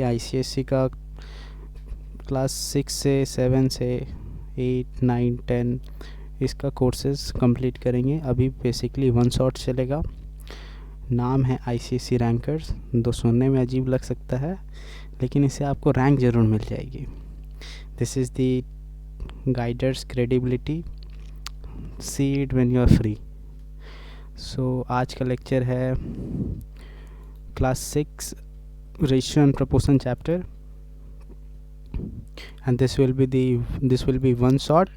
ICSE का class 6 से 7 से 8 9 10 इसका कोर्सेज कंप्लीट करेंगे। अभी बेसिकली वन शॉट चलेगा। नाम है आईसीएसई रैंकर्स। दो सुनने में अजीब लग सकता है, लेकिन इससे आपको रैंक ज़रूर मिल जाएगी। This is the guider's credibility, see it when you are free. So आज का लेक्चर है class 6 ratio and proportion chapter, and this will be one shot.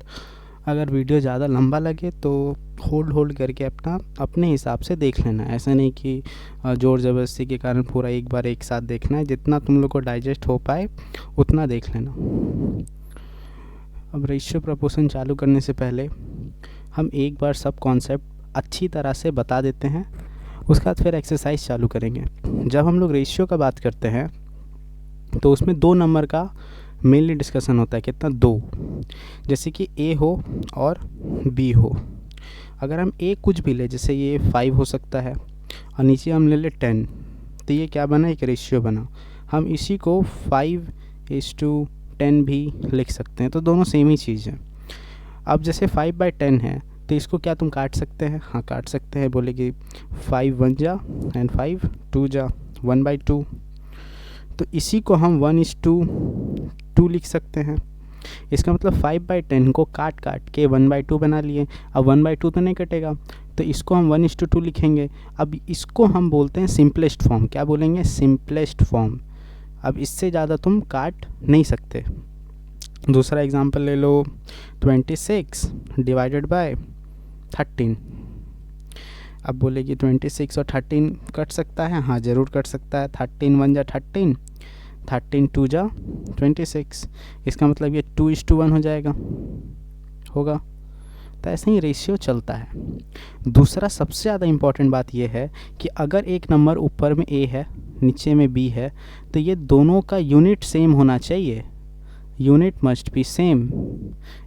अगर वीडियो ज़्यादा लंबा लगे तो होल्ड करके अपने हिसाब से देख लेना। ऐसा नहीं कि ज़ोर ज़बरदस्ती के कारण पूरा एक बार एक साथ देखना है। जितना तुम लोग को डाइजेस्ट हो पाए उतना देख लेना। अब रेशियो प्रपोर्शन चालू करने से पहले हम एक बार सब कॉन्सेप्ट अच्छी तरह से बता देते हैं, उसके बाद फिर एक्सरसाइज चालू करेंगे। जब हम लोग रेशियो का बात करते हैं तो उसमें 2 नंबर का मेनली डिस्कशन होता है। कितना? 2। जैसे कि ए हो और बी हो। अगर हम ए कुछ भी ले, जैसे ये 5 हो सकता है और नीचे हम ले ले 10, तो ये क्या बना? एक रेशियो बना। हम इसी को 5:10 भी लिख सकते हैं, तो दोनों सेम ही चीज़ है। अब जैसे 5/10 है तो इसको क्या तुम काट सकते हैं? हाँ, काट सकते हैं। बोले कि 5 1 जा एंड 5 2 जा, 1/2। तो इसी को हम 1:2 लिख सकते हैं। इसका मतलब 5/10 को काट के 1/2 बना लिए। अब 1/2 तो नहीं कटेगा, तो इसको हम 1:2 लिखेंगे। अब इसको हम बोलते हैं सिंपलेस्ट फॉर्म। क्या बोलेंगे? Simplest form. अब इससे ज़्यादा तुम काट नहीं सकते। दूसरा एग्जांपल ले लो, 26 डिवाइडेड बाय 13। अब बोलेगी 26 और 13 कट सकता है? हाँ, ज़रूर कट सकता है। 13 1 जा 13, 13 2 जा 26। इसका मतलब ये 2:1 हो जाएगा, होगा। तो ऐसे ही रेशियो चलता है। दूसरा सबसे ज़्यादा इम्पॉर्टेंट बात यह है कि अगर एक नंबर ऊपर में ए है, नीचे में बी है, तो ये दोनों का यूनिट सेम होना चाहिए। Unit must be same.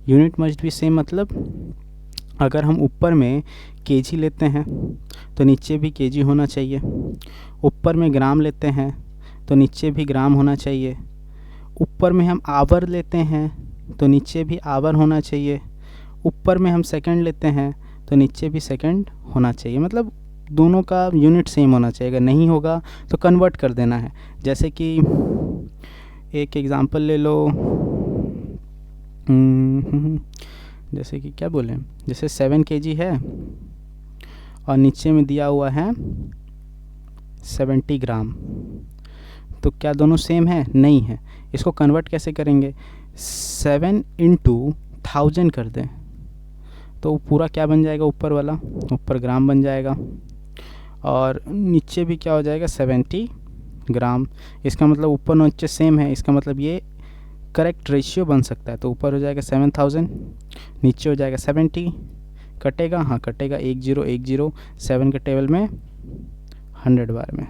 Unit must be same मतलब अगर हम ऊपर में केजी लेते हैं तो नीचे भी केजी होना चाहिए। ऊपर में ग्राम लेते हैं तो नीचे भी ग्राम होना चाहिए। ऊपर में हम आवर लेते हैं तो नीचे भी आवर होना चाहिए। ऊपर में हम सेकंड लेते हैं तो नीचे भी सेकंड होना चाहिए। मतलब दोनों का यूनिट सेम होना चाहिए। अगर नहीं होगा तो कन्वर्ट कर देना है। जैसे कि एक एग्जांपल ले लो, जैसे कि क्या बोलें, जैसे 7 kg है और नीचे में दिया हुआ है 70 ग्राम, तो क्या दोनों सेम है? नहीं है। इसको कन्वर्ट कैसे करेंगे? 7 × 1000 कर दें तो पूरा क्या बन जाएगा? ऊपर वाला, ऊपर ग्राम बन जाएगा और नीचे भी क्या हो जाएगा? 70 ग्राम। इसका मतलब ऊपर नीचे सेम है। इसका मतलब ये करेक्ट रेशियो बन सकता है। तो ऊपर हो जाएगा 7000, नीचे हो जाएगा 70। कटेगा? हाँ कटेगा। 1010 7 के टेबल में 100 बार में।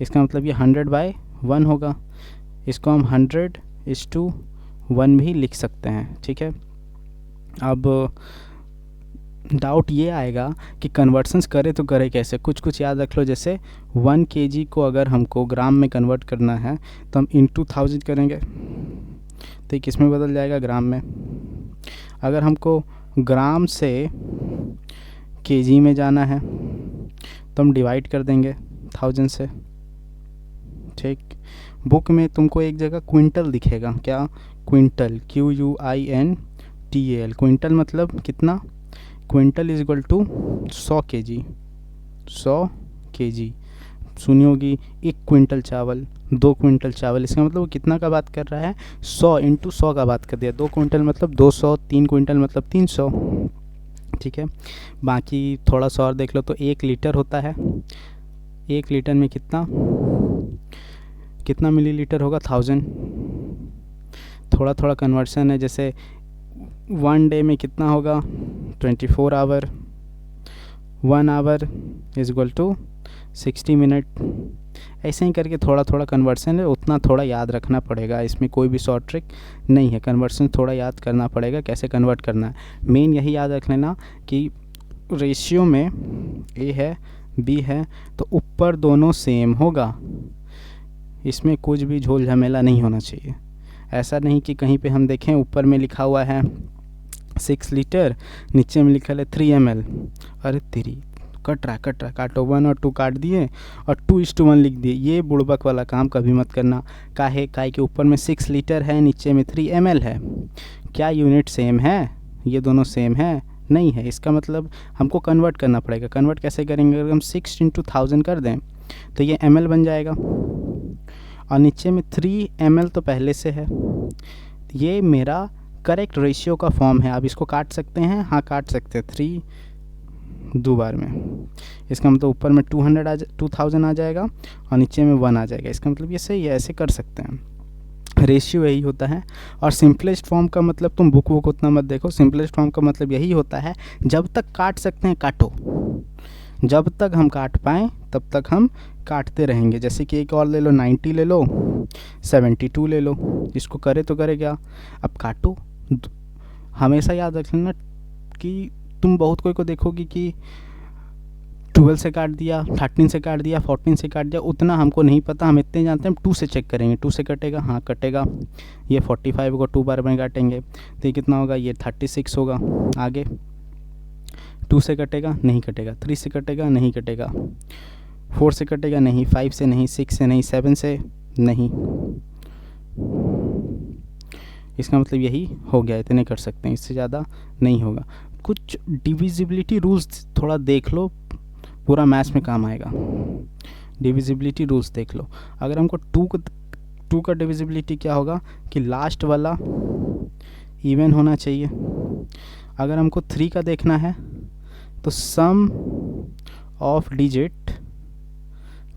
इसका मतलब ये 100/1 होगा। इसको हम 100:1 भी लिख सकते हैं। ठीक है। अब डाउट ये आएगा कि कन्वर्सन्स करे तो करे कैसे। कुछ याद रख लो। जैसे 1 kg को अगर हमको ग्राम में कन्वर्ट करना है तो हम इंटू 1000 करेंगे तो ये किस में बदल जाएगा? ग्राम में। अगर हमको ग्राम से केजी में जाना है तो हम डिवाइड कर देंगे 1000 से। ठीक। बुक में तुमको एक जगह क्विंटल दिखेगा। क्या? Quintal, QUINTAL। क्विंटल मतलब कितना? Quintal is equal to 100 kg। 100 kg सुनी होगी। 1 क्विंटल चावल, 2 क्विंटल चावल। इसका मतलब वो कितना का बात कर रहा है? 100 × 100 का बात कर दिया। 2 क्विंटल मतलब 200, 3 क्विंटल मतलब 300। ठीक है। बाकी थोड़ा सा और देख लो तो 1 लीटर होता है। 1 लीटर में कितना मिलीलीटर होगा? 1000। थोड़ा कन्वर्सन है। जैसे 1 डे में कितना होगा? 24 hour. 1 hour is equal to 60 minute. ऐसे ही करके थोड़ा कन्वर्सन है। उतना थोड़ा याद रखना पड़ेगा। इसमें कोई भी शॉर्ट ट्रिक नहीं है। कन्वर्सन थोड़ा याद करना पड़ेगा कैसे कन्वर्ट करना है। मेन यही याद रख लेना कि रेशियो में ए है बी है तो ऊपर दोनों सेम होगा। इसमें कुछ भी झोल झमेला नहीं होना चाहिए। ऐसा नहीं कि कहीं पे हम देखें ऊपर में लिखा हुआ है 6 लीटर, नीचे में लिखा है 3 ml, अरे तेरी कट रहा काटो, 1 और 2 काट दिए और 2:1 लिख दिए। ये बुड़बक वाला काम कभी मत करना। काहे के ऊपर में 6 लीटर है, नीचे में 3 ml है। क्या यूनिट सेम है? ये दोनों सेम है? नहीं है। इसका मतलब हमको कन्वर्ट करना पड़ेगा। कन्वर्ट कैसे करेंगे? अगर हम 6 × 1000 कर दें तो ये ml बन जाएगा, और नीचे में 3 ml तो पहले से है। ये मेरा करेक्ट रेशियो का फॉर्म है। आप इसको काट सकते हैं, हाँ काट सकते हैं, 3 दो बार में। इसका मतलब ऊपर में 2000 आ जाएगा और नीचे में 1 आ जाएगा। इसका मतलब ये सही है, ऐसे कर सकते हैं। रेशियो यही होता है। और सिंपलेस्ट फॉर्म का मतलब तुम बुक उतना मत देखो। सिंपलेस्ट फॉर्म का मतलब यही होता है, जब तक काट सकते हैं काटो, जब तक हम काट पाएँ तब तक हम काटते रहेंगे। जैसे कि एक और ले लो, 90 ले लो, 72 ले लो, इसको करे तो करे क्या, अब काटो। हमेशा याद रखना कि तुम बहुत कोई को देखोगे कि 12 से काट दिया, 13 से काट दिया, 14 से काट दिया, उतना हमको नहीं पता। हम इतने जानते हैं, हम 2 से चेक करेंगे, 2 से कटेगा, हाँ कटेगा। ये 45 को 2 बार में काटेंगे तो ये कितना होगा, ये 36 होगा। आगे 2 से कटेगा, नहीं कटेगा। 3 से कटेगा, नहीं कटेगा। 4 से कटेगा, नहीं। 5 से नहीं, 6 से नहीं, 7 से नहीं। इसका मतलब यही हो गया, इतने कर सकते हैं, इससे ज़्यादा नहीं होगा। कुछ डिविजिबिलिटी रूल्स थोड़ा देख लो, पूरा मैथ्स में काम आएगा। डिविजिबिलिटी रूल्स देख लो। अगर हमको 2 का डिविजिबिलिटी क्या होगा कि लास्ट वाला इवन होना चाहिए। अगर हमको 3 का देखना है तो सम ऑफ डिजिट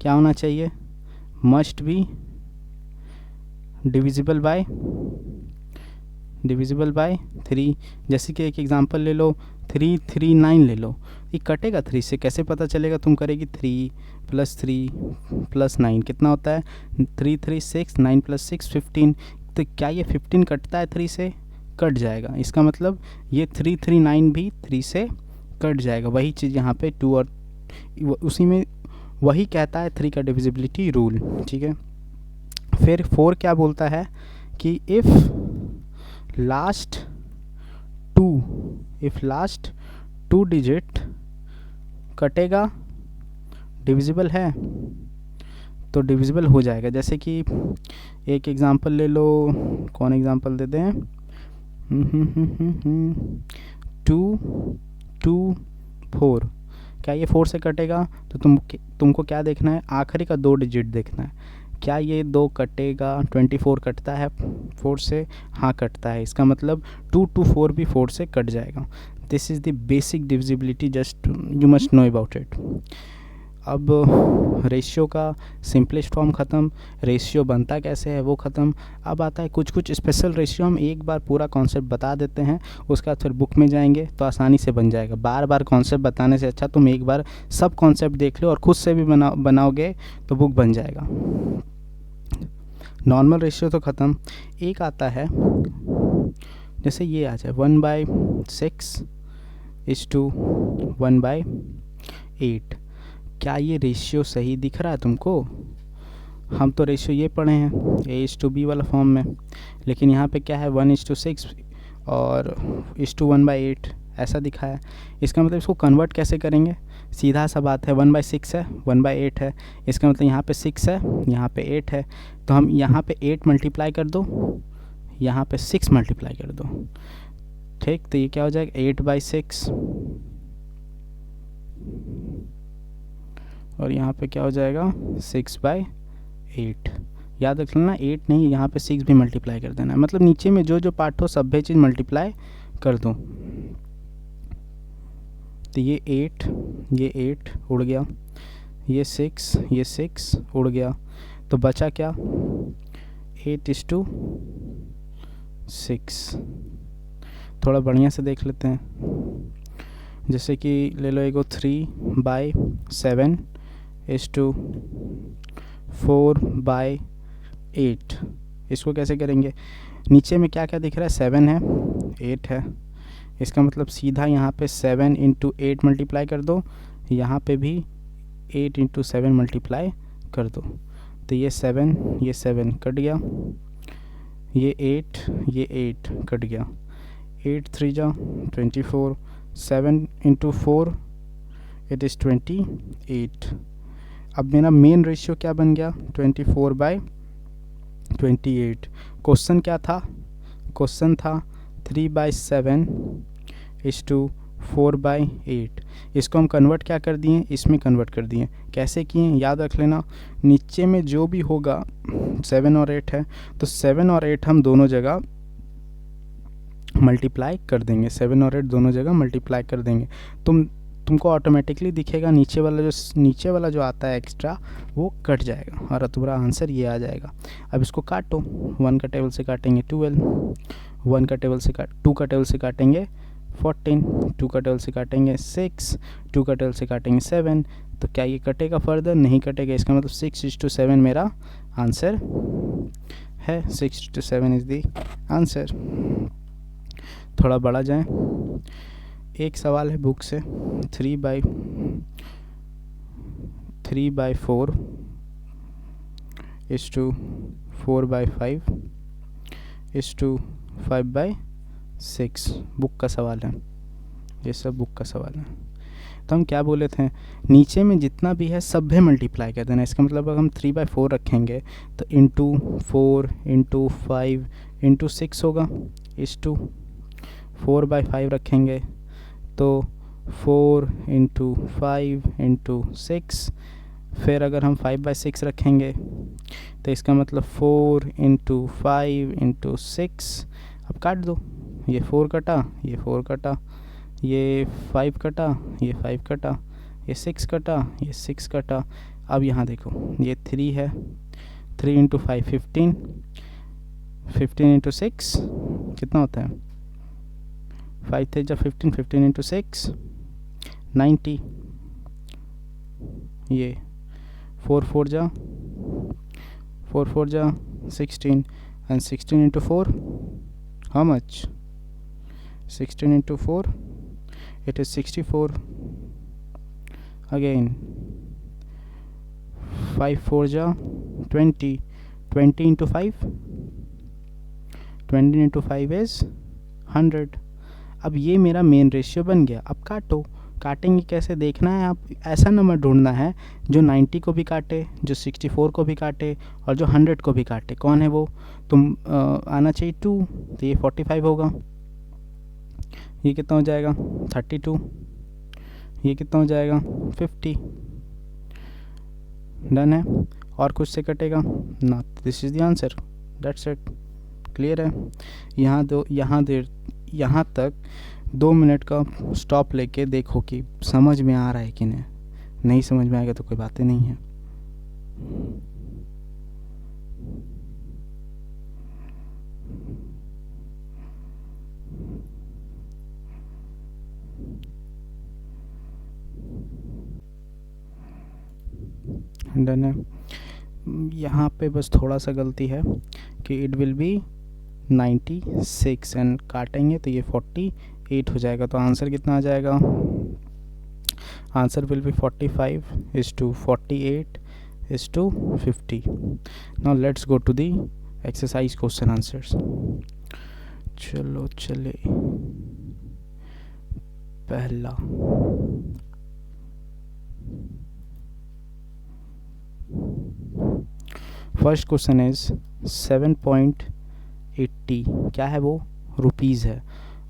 क्या होना चाहिए, मस्ट बी डिविजिबल बाय 3। जैसे कि एक एग्जांपल ले लो, 339 ले लो। ये कटेगा 3 से, कैसे पता चलेगा? तुम करेगी 3 + 9 कितना होता है, 3 3 6, 9 + 6 15। तो क्या ये 15 कटता है 3 से? कट जाएगा। इसका मतलब ये 339 भी 3 से कट जाएगा। वही चीज़ यहाँ पे 2 और उसी में वही कहता है 3 का डिविजिबिलिटी रूल। ठीक है। फिर 4 क्या बोलता है कि इफ़ लास्ट 2 डिजिट कटेगा, डिविजिबल है तो डिविजिबल हो जाएगा। जैसे कि एक एग्जांपल ले लो, कौन एग्जांपल देते हैं, 2 4। क्या ये 4 से कटेगा? तो तुमको क्या देखना है, आखिरी का 2 डिजिट देखना है। क्या ये 2 कटेगा? 24 कटता है 4 से, हाँ कटता है। इसका मतलब 2 to 4 भी 4 से कट जाएगा। This is the basic divisibility, just you must know about it. अब रेशियो का सिंपलेस्ट फॉर्म ख़त्म, रेशियो बनता कैसे है वो ख़त्म। अब आता है कुछ स्पेशल रेशियो। हम एक बार पूरा कॉन्सेप्ट बता देते हैं, उसके बाद फिर बुक में जाएंगे तो आसानी से बन जाएगा। बार बार कॉन्सेप्ट बताने से अच्छा तुम एक बार सब कॉन्सेप्ट देख लो और ख़ुद से भी बनाओगे तो बुक बन जाएगा। नॉर्मल रेशियो तो ख़त्म। एक आता है, जैसे ये आ जाए 1/6 = 1/8। क्या ये रेशियो सही दिख रहा है तुमको? हम तो रेशियो ये पढ़े हैं A/B वाला फॉर्म में, लेकिन यहाँ पे क्या है 1:6 और 1/8 ऐसा दिखा है। इसका मतलब इसको कन्वर्ट कैसे करेंगे? सीधा सा बात है, 1/6 है, 1/8 है। इसका मतलब यहाँ पे 6 है, यहाँ पे 8 है, तो हम यहाँ पे 8 मल्टीप्लाई कर दो, यहाँ पे 6 मल्टीप्लाई कर दो। ठीक, तो ये क्या हो जाएगा 8/6 और यहाँ पे क्या हो जाएगा 6/8। याद रख लेना 8 नहीं, यहाँ पे 6 भी मल्टीप्लाई कर देना है। मतलब नीचे में जो पार्ट हो सब चीज़ मल्टीप्लाई कर दो। तो ये 8 उड़ गया, ये 6 उड़ गया, तो बचा क्या 8:6। थोड़ा बढ़िया से देख लेते हैं। जैसे कि ले लो एगो 3/7 = 4/8। इसको कैसे करेंगे? नीचे में क्या क्या दिख रहा है, 7 है, 8 है। इसका मतलब सीधा यहाँ पे 7 × 8 मल्टीप्लाई कर दो, यहाँ पे भी 8 × 7 मल्टीप्लाई कर दो। तो ये 7 कट गया, ये 8 कट गया, 8 3 जा 24, 7 इंटू 4 इट इज़ 28। अब मेरा मेन रेशियो क्या बन गया, 24/28। क्वेश्चन क्या था, क्वेश्चन था 3/7 इज टू 4/8। इसको हम कन्वर्ट क्या कर दिए, इसमें कन्वर्ट कर दिए। कैसे किए याद रख लेना, नीचे में जो भी होगा 7 और 8 है, तो 7 और 8 हम दोनों जगह मल्टीप्लाई कर देंगे, 7 और 8 दोनों जगह मल्टीप्लाई कर देंगे। तुमको ऑटोमेटिकली दिखेगा नीचे वाला जो आता है एक्स्ट्रा वो कट जाएगा और तुम्हारा आंसर ये आ जाएगा। अब इसको काटो, 1 का टेबल से काटेंगे 12, 2 का टेबल से काटेंगे 14, 2 का टेबल से काटेंगे 6, 2 का टेबल से काटेंगे 7। तो क्या ये कटेगा फर्दर, नहीं कटेगा। इसका मतलब 6:7 मेरा आंसर है, 6:7 इज़ द आंसर। थोड़ा बढ़ा जाए, एक सवाल है बुक से, 3/4 is to 4/5 is to 5/6 book का सवाल है, ये सब बुक का सवाल है। तो हम क्या बोले थे, नीचे में जितना भी है सब भी मल्टीप्लाई कर देना। इसका मतलब अगर हम 3/4 रखेंगे तो इंटू 4 इंटू 5 इंटू 6 होगा, इज टू 4/5 रखेंगे तो 4 इंटू 5 इंटू 6। फिर अगर हम 5/6 रखेंगे तो इसका मतलब 4 इंटू 5 इंटू 6। अब काट दो, ये 4 कटा, ये 4 कटा, ये 5 कटा, ये 5 कटा, ये 6 कटा, ये 6 कटा। अब यहाँ देखो ये 3 है, 3 इंटू 5 15, 15 इंटू 6 कितना होता है, 5 3 जा 15, 15 इंटू 6 90, ये 4 4 जा 16 and 16 into 4 how much, 16 into 4 it is 64। again 5 4 जा 20, 20 into 5, 20 into 5 is 100। अब ये मेरा मेन रेशियो बन गया। अब काटेंगे कैसे देखना है, आप ऐसा नंबर ढूंढना है जो 90 को भी काटे, जो 64 को भी काटे और जो 100 को भी काटे। कौन है वो, आना चाहिए 2, तो ये 45 होगा। ये कितना हो जाएगा 32, ये कितना हो जाएगा 50। डन है, और कुछ से कटेगा ना, this is the answer, that's it. Clear है। यहाँ तक 2 मिनट का स्टॉप लेके देखो कि समझ में आ रहा है कि नहीं समझ में आएगा तो कोई बातें नहीं है। डन है। यहाँ पे बस थोड़ा सा गलती है कि इट विल बी 96 एंड काटेंगे तो ये 48 हो जाएगा। तो आंसर कितना आ जाएगा, answer will be 45 is to 48 is to 50। now let's go to the exercise question answers। चलो चले, पहला फर्स्ट क्वेश्चन इज 7.80 क्या है वो, रुपीज़ है,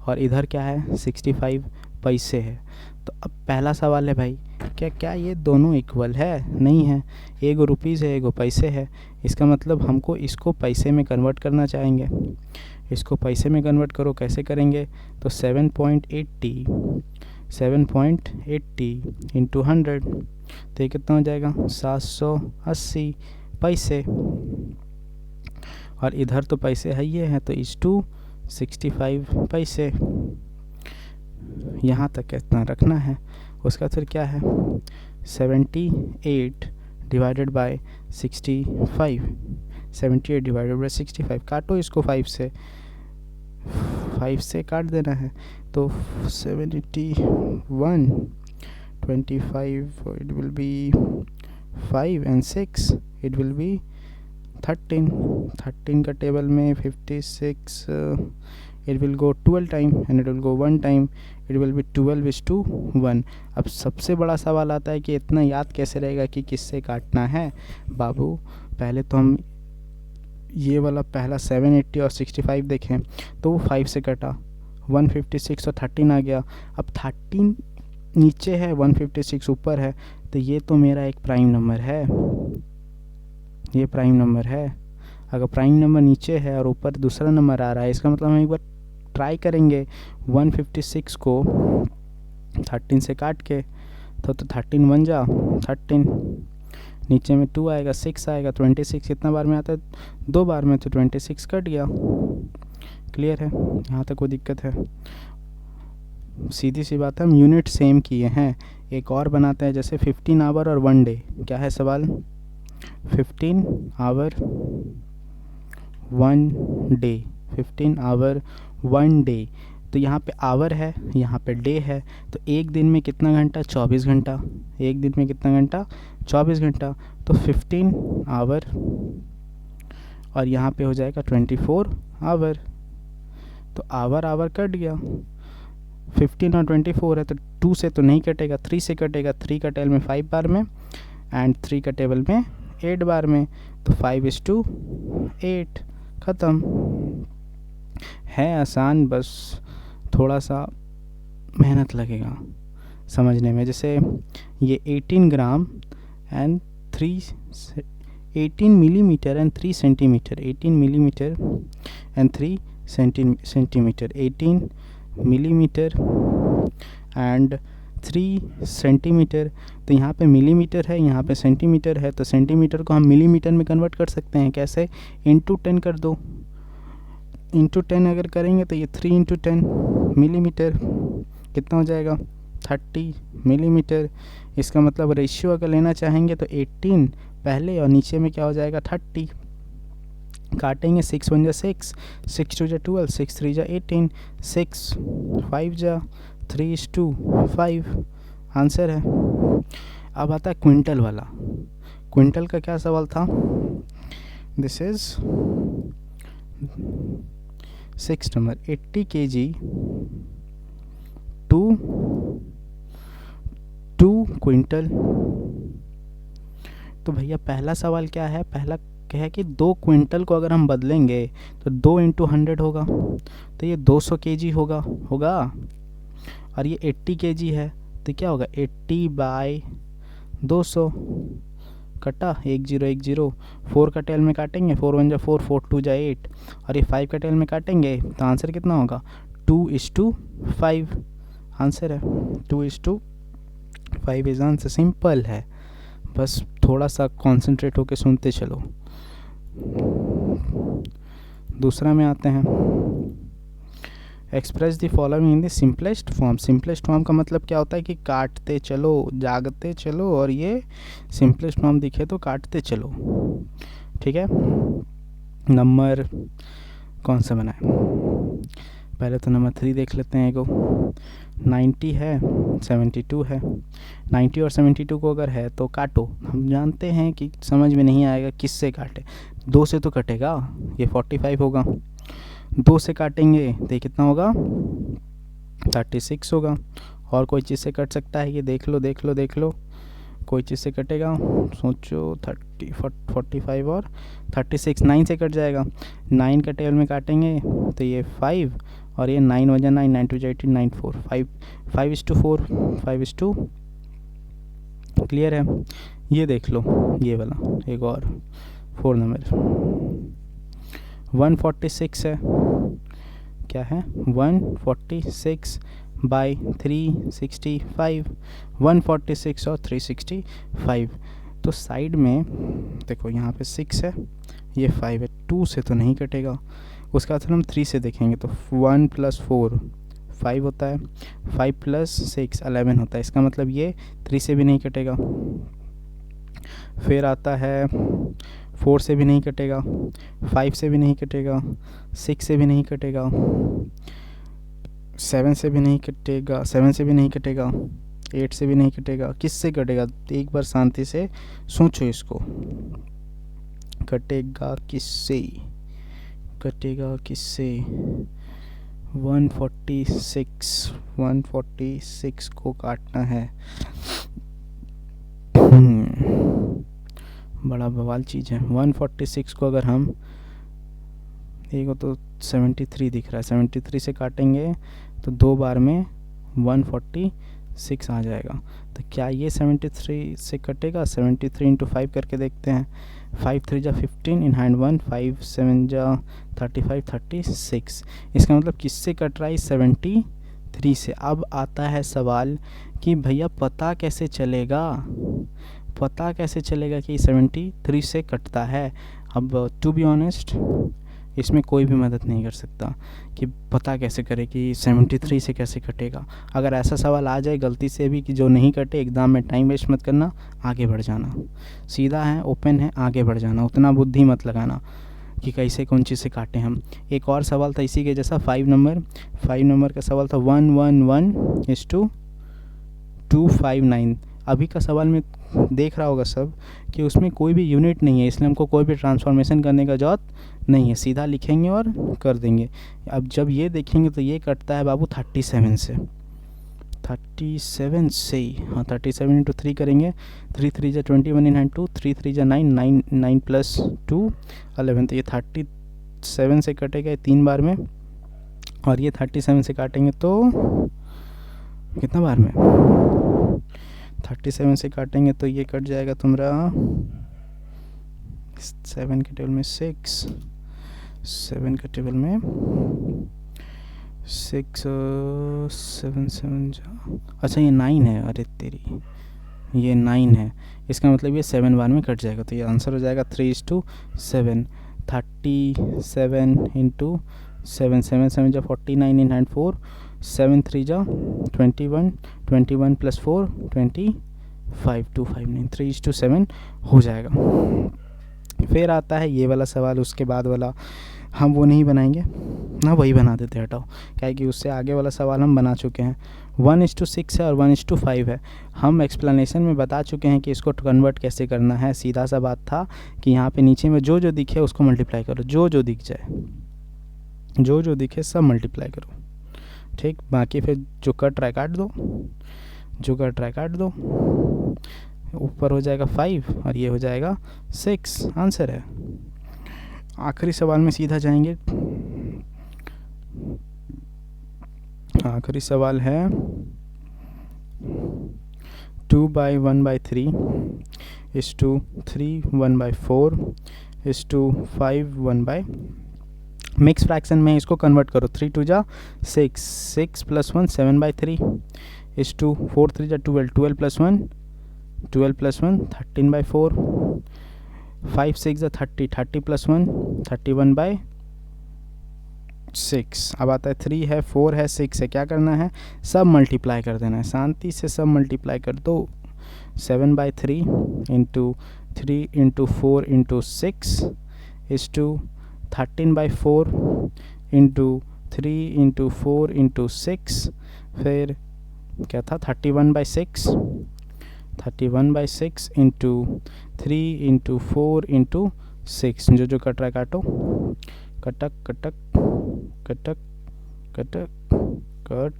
और इधर क्या है 65 पैसे है। तो अब पहला सवाल है भाई, क्या ये दोनों इक्वल है, नहीं है, एगो रुपीज़ है एगो पैसे है। इसका मतलब हमको इसको पैसे में कन्वर्ट करना चाहेंगे। इसको पैसे में कन्वर्ट करो, कैसे करेंगे, तो 7.80 इंटू 100, तो ये कितना हो जाएगा 780 पैसे। और इधर तो पैसे है ये है, तो इस टू 65 पैसे। यहाँ तक कितना रखना है, उसका फिर क्या है 78 डिवाइडेड बाय 65, 78 डिवाइडेड बाय 65। काटो इसको 5 से काट देना है, तो 781 25 it will be 5 and 6, it will be 13. 13 का टेबल में 56, it will go 12 time and it will go 1 time, it will be 12:1. अब सबसे बड़ा सवाल आता है कि इतना याद कैसे रहेगा कि किससे काटना है बाबू। पहले तो हम ये वाला पहला 780 और 65 देखें तो वो 5 से कटा, 156 और 13 आ गया। अब 13 नीचे है, 156 ऊपर है, तो ये तो मेरा एक प्राइम नंबर है, ये प्राइम नंबर है। अगर प्राइम नंबर नीचे है और ऊपर दूसरा नंबर आ रहा है, इसका मतलब हम एक बार ट्राई करेंगे 156 को 13 से काट के, तो 13 1 जा 13, नीचे में 2 आएगा, 6 आएगा, 26 कितना बार में आता है? 2 बार में, तो 26 कट गया। क्लियर है? यहाँ तक कोई दिक्कत है? सीधी सी बात है, हम यूनिट सेम किए हैं। एक और बनाते हैं, जैसे 15 आवर और 1 डे। क्या है सवाल? 15 आवर 1 डे, 15 आवर 1 डे। तो यहाँ पे आवर है, यहाँ पे डे है, तो एक दिन में कितना घंटा? 24 घंटा। एक दिन में कितना घंटा? 24 घंटा। तो 15 आवर और यहाँ पे हो जाएगा 24 आवर। तो आवर आवर कट गया, 15 और 24 है, तो 2 से तो नहीं कटेगा, 3 से कटेगा। 3 का टेबल में 5 बार में एंड 3 का टेबल में 8 बार में, तो 5:8 ख़त्म। है आसान, बस थोड़ा सा मेहनत लगेगा समझने में। जैसे ये 18 gram and 18 millimetre and 3 centimetre, 18 millimetre and 3 centimetre, 18 millimetre and 3 centimetre. तो यहाँ पे मिलीमीटर है, यहाँ पे सेंटीमीटर है, तो सेंटीमीटर को हम मिलीमीटर में कन्वर्ट कर सकते हैं। कैसे? इंटू 10 कर दो। इंटू 10 अगर करेंगे तो ये 3 इंटू 10 मिलीमीटर कितना हो जाएगा? 30 मिलीमीटर। इसका मतलब रेशियो अगर लेना चाहेंगे तो 18 पहले और नीचे में क्या हो जाएगा? 30। काटेंगे, 6 1 जा 6, 6 2 जा 12, 6 3 जा 18, 6 5 जा 3:5 आंसर है। अब आता है क्विंटल वाला। क्विंटल का क्या सवाल था? This is 6 number, 80 kg to 2 quintal. तो भैया पहला सवाल क्या है? पहला है कि 2 क्विंटल को अगर हम बदलेंगे तो 2 इंटू 100 होगा, तो ये 200 kg होगा। और ये 80 kg है, तो क्या होगा? 80 बाय 200 कटा, 1 0 1 0। 4 का टेल में काटेंगे, 4 1 जा 4, 4 2 जा 8, और ये 5 का टेल में काटेंगे तो आंसर कितना होगा? 2:5 आंसर है। 2:5 इज आंसर। सिंपल है, बस थोड़ा सा कॉन्सेंट्रेट होके सुनते चलो। दूसरा में आते हैं, express the following in the simplest form. Simplest form का मतलब क्या होता है कि काटते चलो, जागते चलो, और ये सिंपलेस्ट फॉर्म दिखे तो काटते चलो। ठीक है, नंबर कौन सा बनाए? पहले तो नंबर 3 देख लेते हैं। एगो 90 है, 72 है। 90 और 72 को अगर है तो काटो। हम जानते हैं कि समझ में नहीं आएगा किससे काटे। 2 से तो कटेगा, ये 45 होगा। 2 से काटेंगे तो ये कितना होगा? 36 होगा। और कोई चीज़ से कट सकता है? ये देख लो देख लो देख लो, कोई चीज़ से कटेगा? सोचो। 30 45 और 36, 9 से कट जाएगा। 9 का टेबल में काटेंगे तो ये 5 और ये 9 वजह 9, 9 2 18, 9 4, 5:4, 5:2। क्लियर है? ये देख लो, ये वाला एक और 4 नंबर 146 है। क्या है? 146 बाई 365, 146 और 365। तो साइड में देखो, यहाँ पे 6 है, ये 5 है। 2 से तो नहीं कटेगा, उसका मतलब हम 3 से देखेंगे तो 1 + 4 5 होता है, 5 + 6 11 होता है। इसका मतलब ये 3 से भी नहीं कटेगा। फिर आता है 4 से भी नहीं कटेगा, 5 से भी नहीं कटेगा, 6 से भी नहीं कटेगा, 7 से भी नहीं कटेगा, 7 से भी नहीं कटेगा, 8 से भी नहीं कटेगा, किससे कटेगा? एक बार शांति से सोचो इसको, कटेगा किससे? कटेगा किससे? 146 को काटना है। बड़ा बवाल चीज़ है। 146 को अगर हम, एक तो 73 दिख रहा है, 73 से काटेंगे तो 2 बार में 146 आ जाएगा। तो क्या ये 73 से कटेगा? 73 इंटू 5 करके देखते हैं। 5 3 जा 15 इन हैंड 1, 5 7 जा 35, 36। इसका मतलब किससे कट रहा है? 73 से। अब आता है सवाल कि भैया पता कैसे चलेगा, पता कैसे चलेगा कि 73 से कटता है? अब टू बी ऑनेस्ट इसमें कोई भी मदद नहीं कर सकता कि पता कैसे करे कि 73 से कैसे कटेगा। अगर ऐसा सवाल आ जाए गलती से भी कि जो नहीं कटे, एग्ज़ाम में टाइम वेस्ट मत करना, आगे बढ़ जाना। सीधा है, ओपन है, आगे बढ़ जाना, उतना बुद्धि मत लगाना कि कैसे कौन चीज़ से काटें हम। एक और सवाल था इसी के जैसा, 5 नंबर का सवाल था 111:259। अभी का सवाल में देख रहा होगा सब कि उसमें कोई भी यूनिट नहीं है, इसलिए हमको कोई भी ट्रांसफॉर्मेशन करने का ज़रूरत नहीं है, सीधा लिखेंगे और कर देंगे। अब जब ये देखेंगे तो ये कटता है बाबू 37 से, 37 से ही, हाँ 37 इंटू 3 करेंगे, 3 3 जा 21 इन हैंड 2, 3 3 जा 9, 9 प्लस 2 11। तो ये 37 से कटेगा 3 बार में, और ये 37 से काटेंगे तो कितना बार में? 37 से काटेंगे तो ये कट जाएगा तुम्हारा 7 के टेबल में 6, 7 के टेबल में 6 7 7 जा, अच्छा ये 9 है, अरे तेरी ये 9 है, इसका मतलब ये 7 बार में कट जाएगा। तो ये आंसर हो जाएगा 3:7। 37 इंटू 7, 7 7 जा 49 इन हैंड 4, 7 3 जा 21, 21 प्लस 4 25, 259, 3:7 हो जाएगा। फिर आता है ये वाला सवाल, उसके बाद वाला हम वो नहीं बनाएंगे ना, वही बना देते हैं, हटाओ, क्या है कि उससे आगे वाला सवाल हम बना चुके हैं। 1:6 है और 1:5 है। हम एक्सप्लेनेशन में बता चुके हैं कि इसको कन्वर्ट कैसे करना है। सीधा सा बात था कि यहाँ पे नीचे में जो जो दिखे उसको मल्टीप्लाई करो, जो जो दिख जाए, जो जो दिखे सब मल्टीप्लाई करो, ठीक। बाकी फिर जो कट रहा है काट दो, जो कट रहा है काट दो। ऊपर हो जाएगा 5 और ये हो जाएगा 6, आंसर है। आखिरी सवाल में सीधा जाएंगे। आखिरी सवाल है 2/1/3 is to 3/1/4 is to 5/1/। Mix fraction में इसको कन्वर्ट करो। 3 2 जा 6, 6 + 1 7/3 is to 4 3 जा 12, 12 + 1 12 + 1 13/4, 5 6 जा 30, 30 + 1 31/6। अब आता है 3 है, 4 है, 6 है, क्या करना है? सब मल्टीप्लाई कर देना है, शांति से सब मल्टीप्लाई कर दो। 7/3 into 3 into 4 into 6 is to 13/4 into 3 into 4 into 6, फिर क्या था 31/6, 31/6 इंटू 3 इंटू 4 इंटू 6। जो जो कट रहा है काटो, कटक कटक कटक कटक कट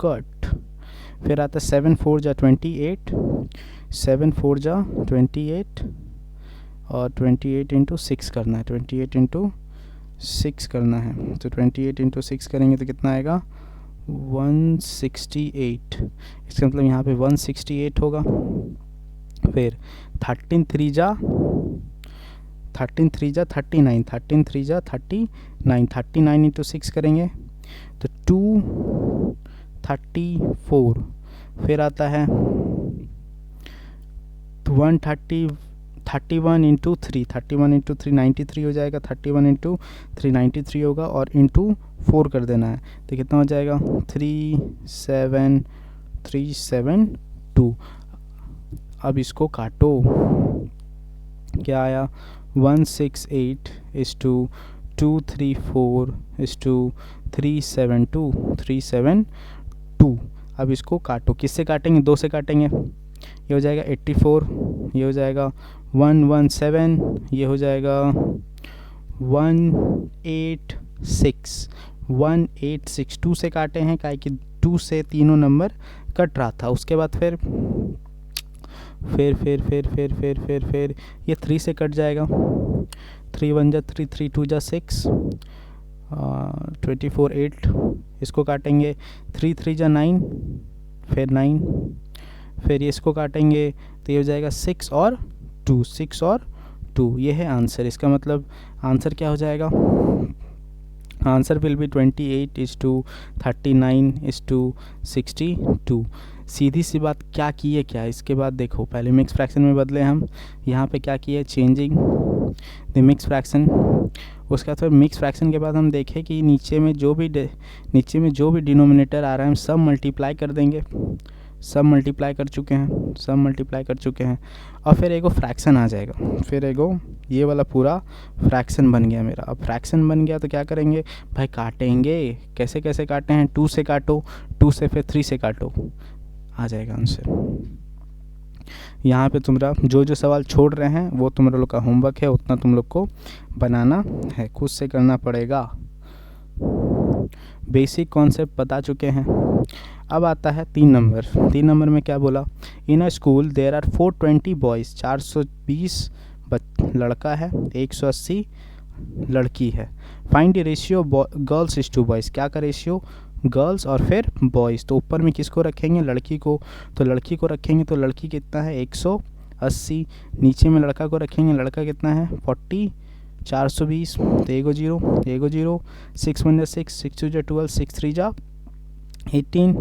कट। फिर आता है 7 4 जा 28, 7 4 जा 28 और 28 इंटू 6 करना है, 28 इंटू 6 करना है। तो 28 इंटू 6 करेंगे तो कितना आएगा? 168। इसका मतलब यहाँ पे 168 होगा। फिर 13 3 जा 39, 13 3 जा 39, 39 इंटू 6 करेंगे तो 234। फिर आता है 31 इंटू 3, 31 इंटू 3 93 हो जाएगा, 31 इंटू 3 93 होगा और इंटू 4 कर देना है तो कितना हो जाएगा? 37372। अब इसको काटो, क्या आया? 168 is to 234 is to 372, 372। अब इसको काटो, किससे काटेंगे, 2 से काटेंगे, ये हो जाएगा 84, ये हो जाएगा 117, ये हो जाएगा 186, 186 2 से काटे हैं, काहे कि 2 से तीनों नंबर कट रहा था। उसके बाद फिर ये 3 से कट जाएगा, 3 1 जा 3, 3 2 जा 6, 24 8, इसको काटेंगे, 3 3 जा 9, फिर 9, फिर ये इसको काटेंगे तो ये हो जाएगा 6 और 2, 6 और 2, ये है आंसर। इसका मतलब आंसर क्या हो जाएगा, आंसर विल बी 28:39:62। सीधी सी बात, क्या किए क्या, इसके बाद देखो पहले मिक्स फ्रैक्शन में बदले हम, यहाँ पे क्या किए, चेंजिंग द मिक्स फ्रैक्शन। उसके बाद फिर मिक्स फ्रैक्शन के बाद हम देखें कि नीचे में जो भी डिनोमिनेटर आ रहा है हम सब मल्टीप्लाई कर देंगे, सब मल्टीप्लाई कर चुके हैं, और फिर एगो फ्रैक्शन आ जाएगा, फिर एगो ये वाला पूरा फ्रैक्शन बन गया मेरा। अब फ्रैक्शन बन गया तो क्या करेंगे भाई, काटेंगे, कैसे कैसे काटे हैं, 2 से काटो, 2 से फिर 3 से काटो, आ जाएगा आंसर। यहाँ पे तुम्हारा जो सवाल छोड़ रहे हैं वो तुम्हारा लोग का होमवर्क है, उतना तुम लोग को बनाना है, खुद से करना पड़ेगा। बेसिक कॉन्सेप्ट बता चुके हैं। अब आता है 3 नंबर। 3 नंबर में क्या बोला, in a school there are 420 boys, 420 लड़का है, 180 लड़की है। Find the ratio girls is to boys, क्या का रेशियो, गर्ल्स और फिर बॉयज़। तो ऊपर में किसको रखेंगे, लड़की को, तो लड़की को रखेंगे तो लड़की कितना है 180, नीचे में लड़का को रखेंगे, लड़का कितना है 40, 420, तो एगो जीरो, 6 1 जा 6, 6 2 जा 12, 6 3 जा 18,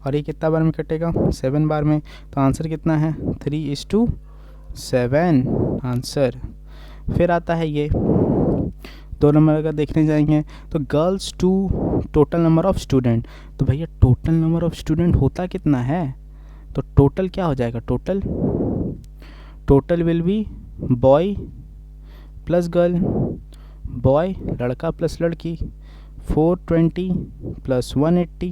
और ये कितना बार में कटेगा, 7 बार में। तो आंसर कितना है 3:7 आंसर। फिर आता है ये 2 नंबर अगर देखने जाएंगे तो girls to total number of student. तो भैया टोटल नंबर ऑफ स्टूडेंट होता कितना है, तो टोटल क्या हो जाएगा, total will be boy plus girl, boy लड़का प्लस लड़की, 420 प्लस 180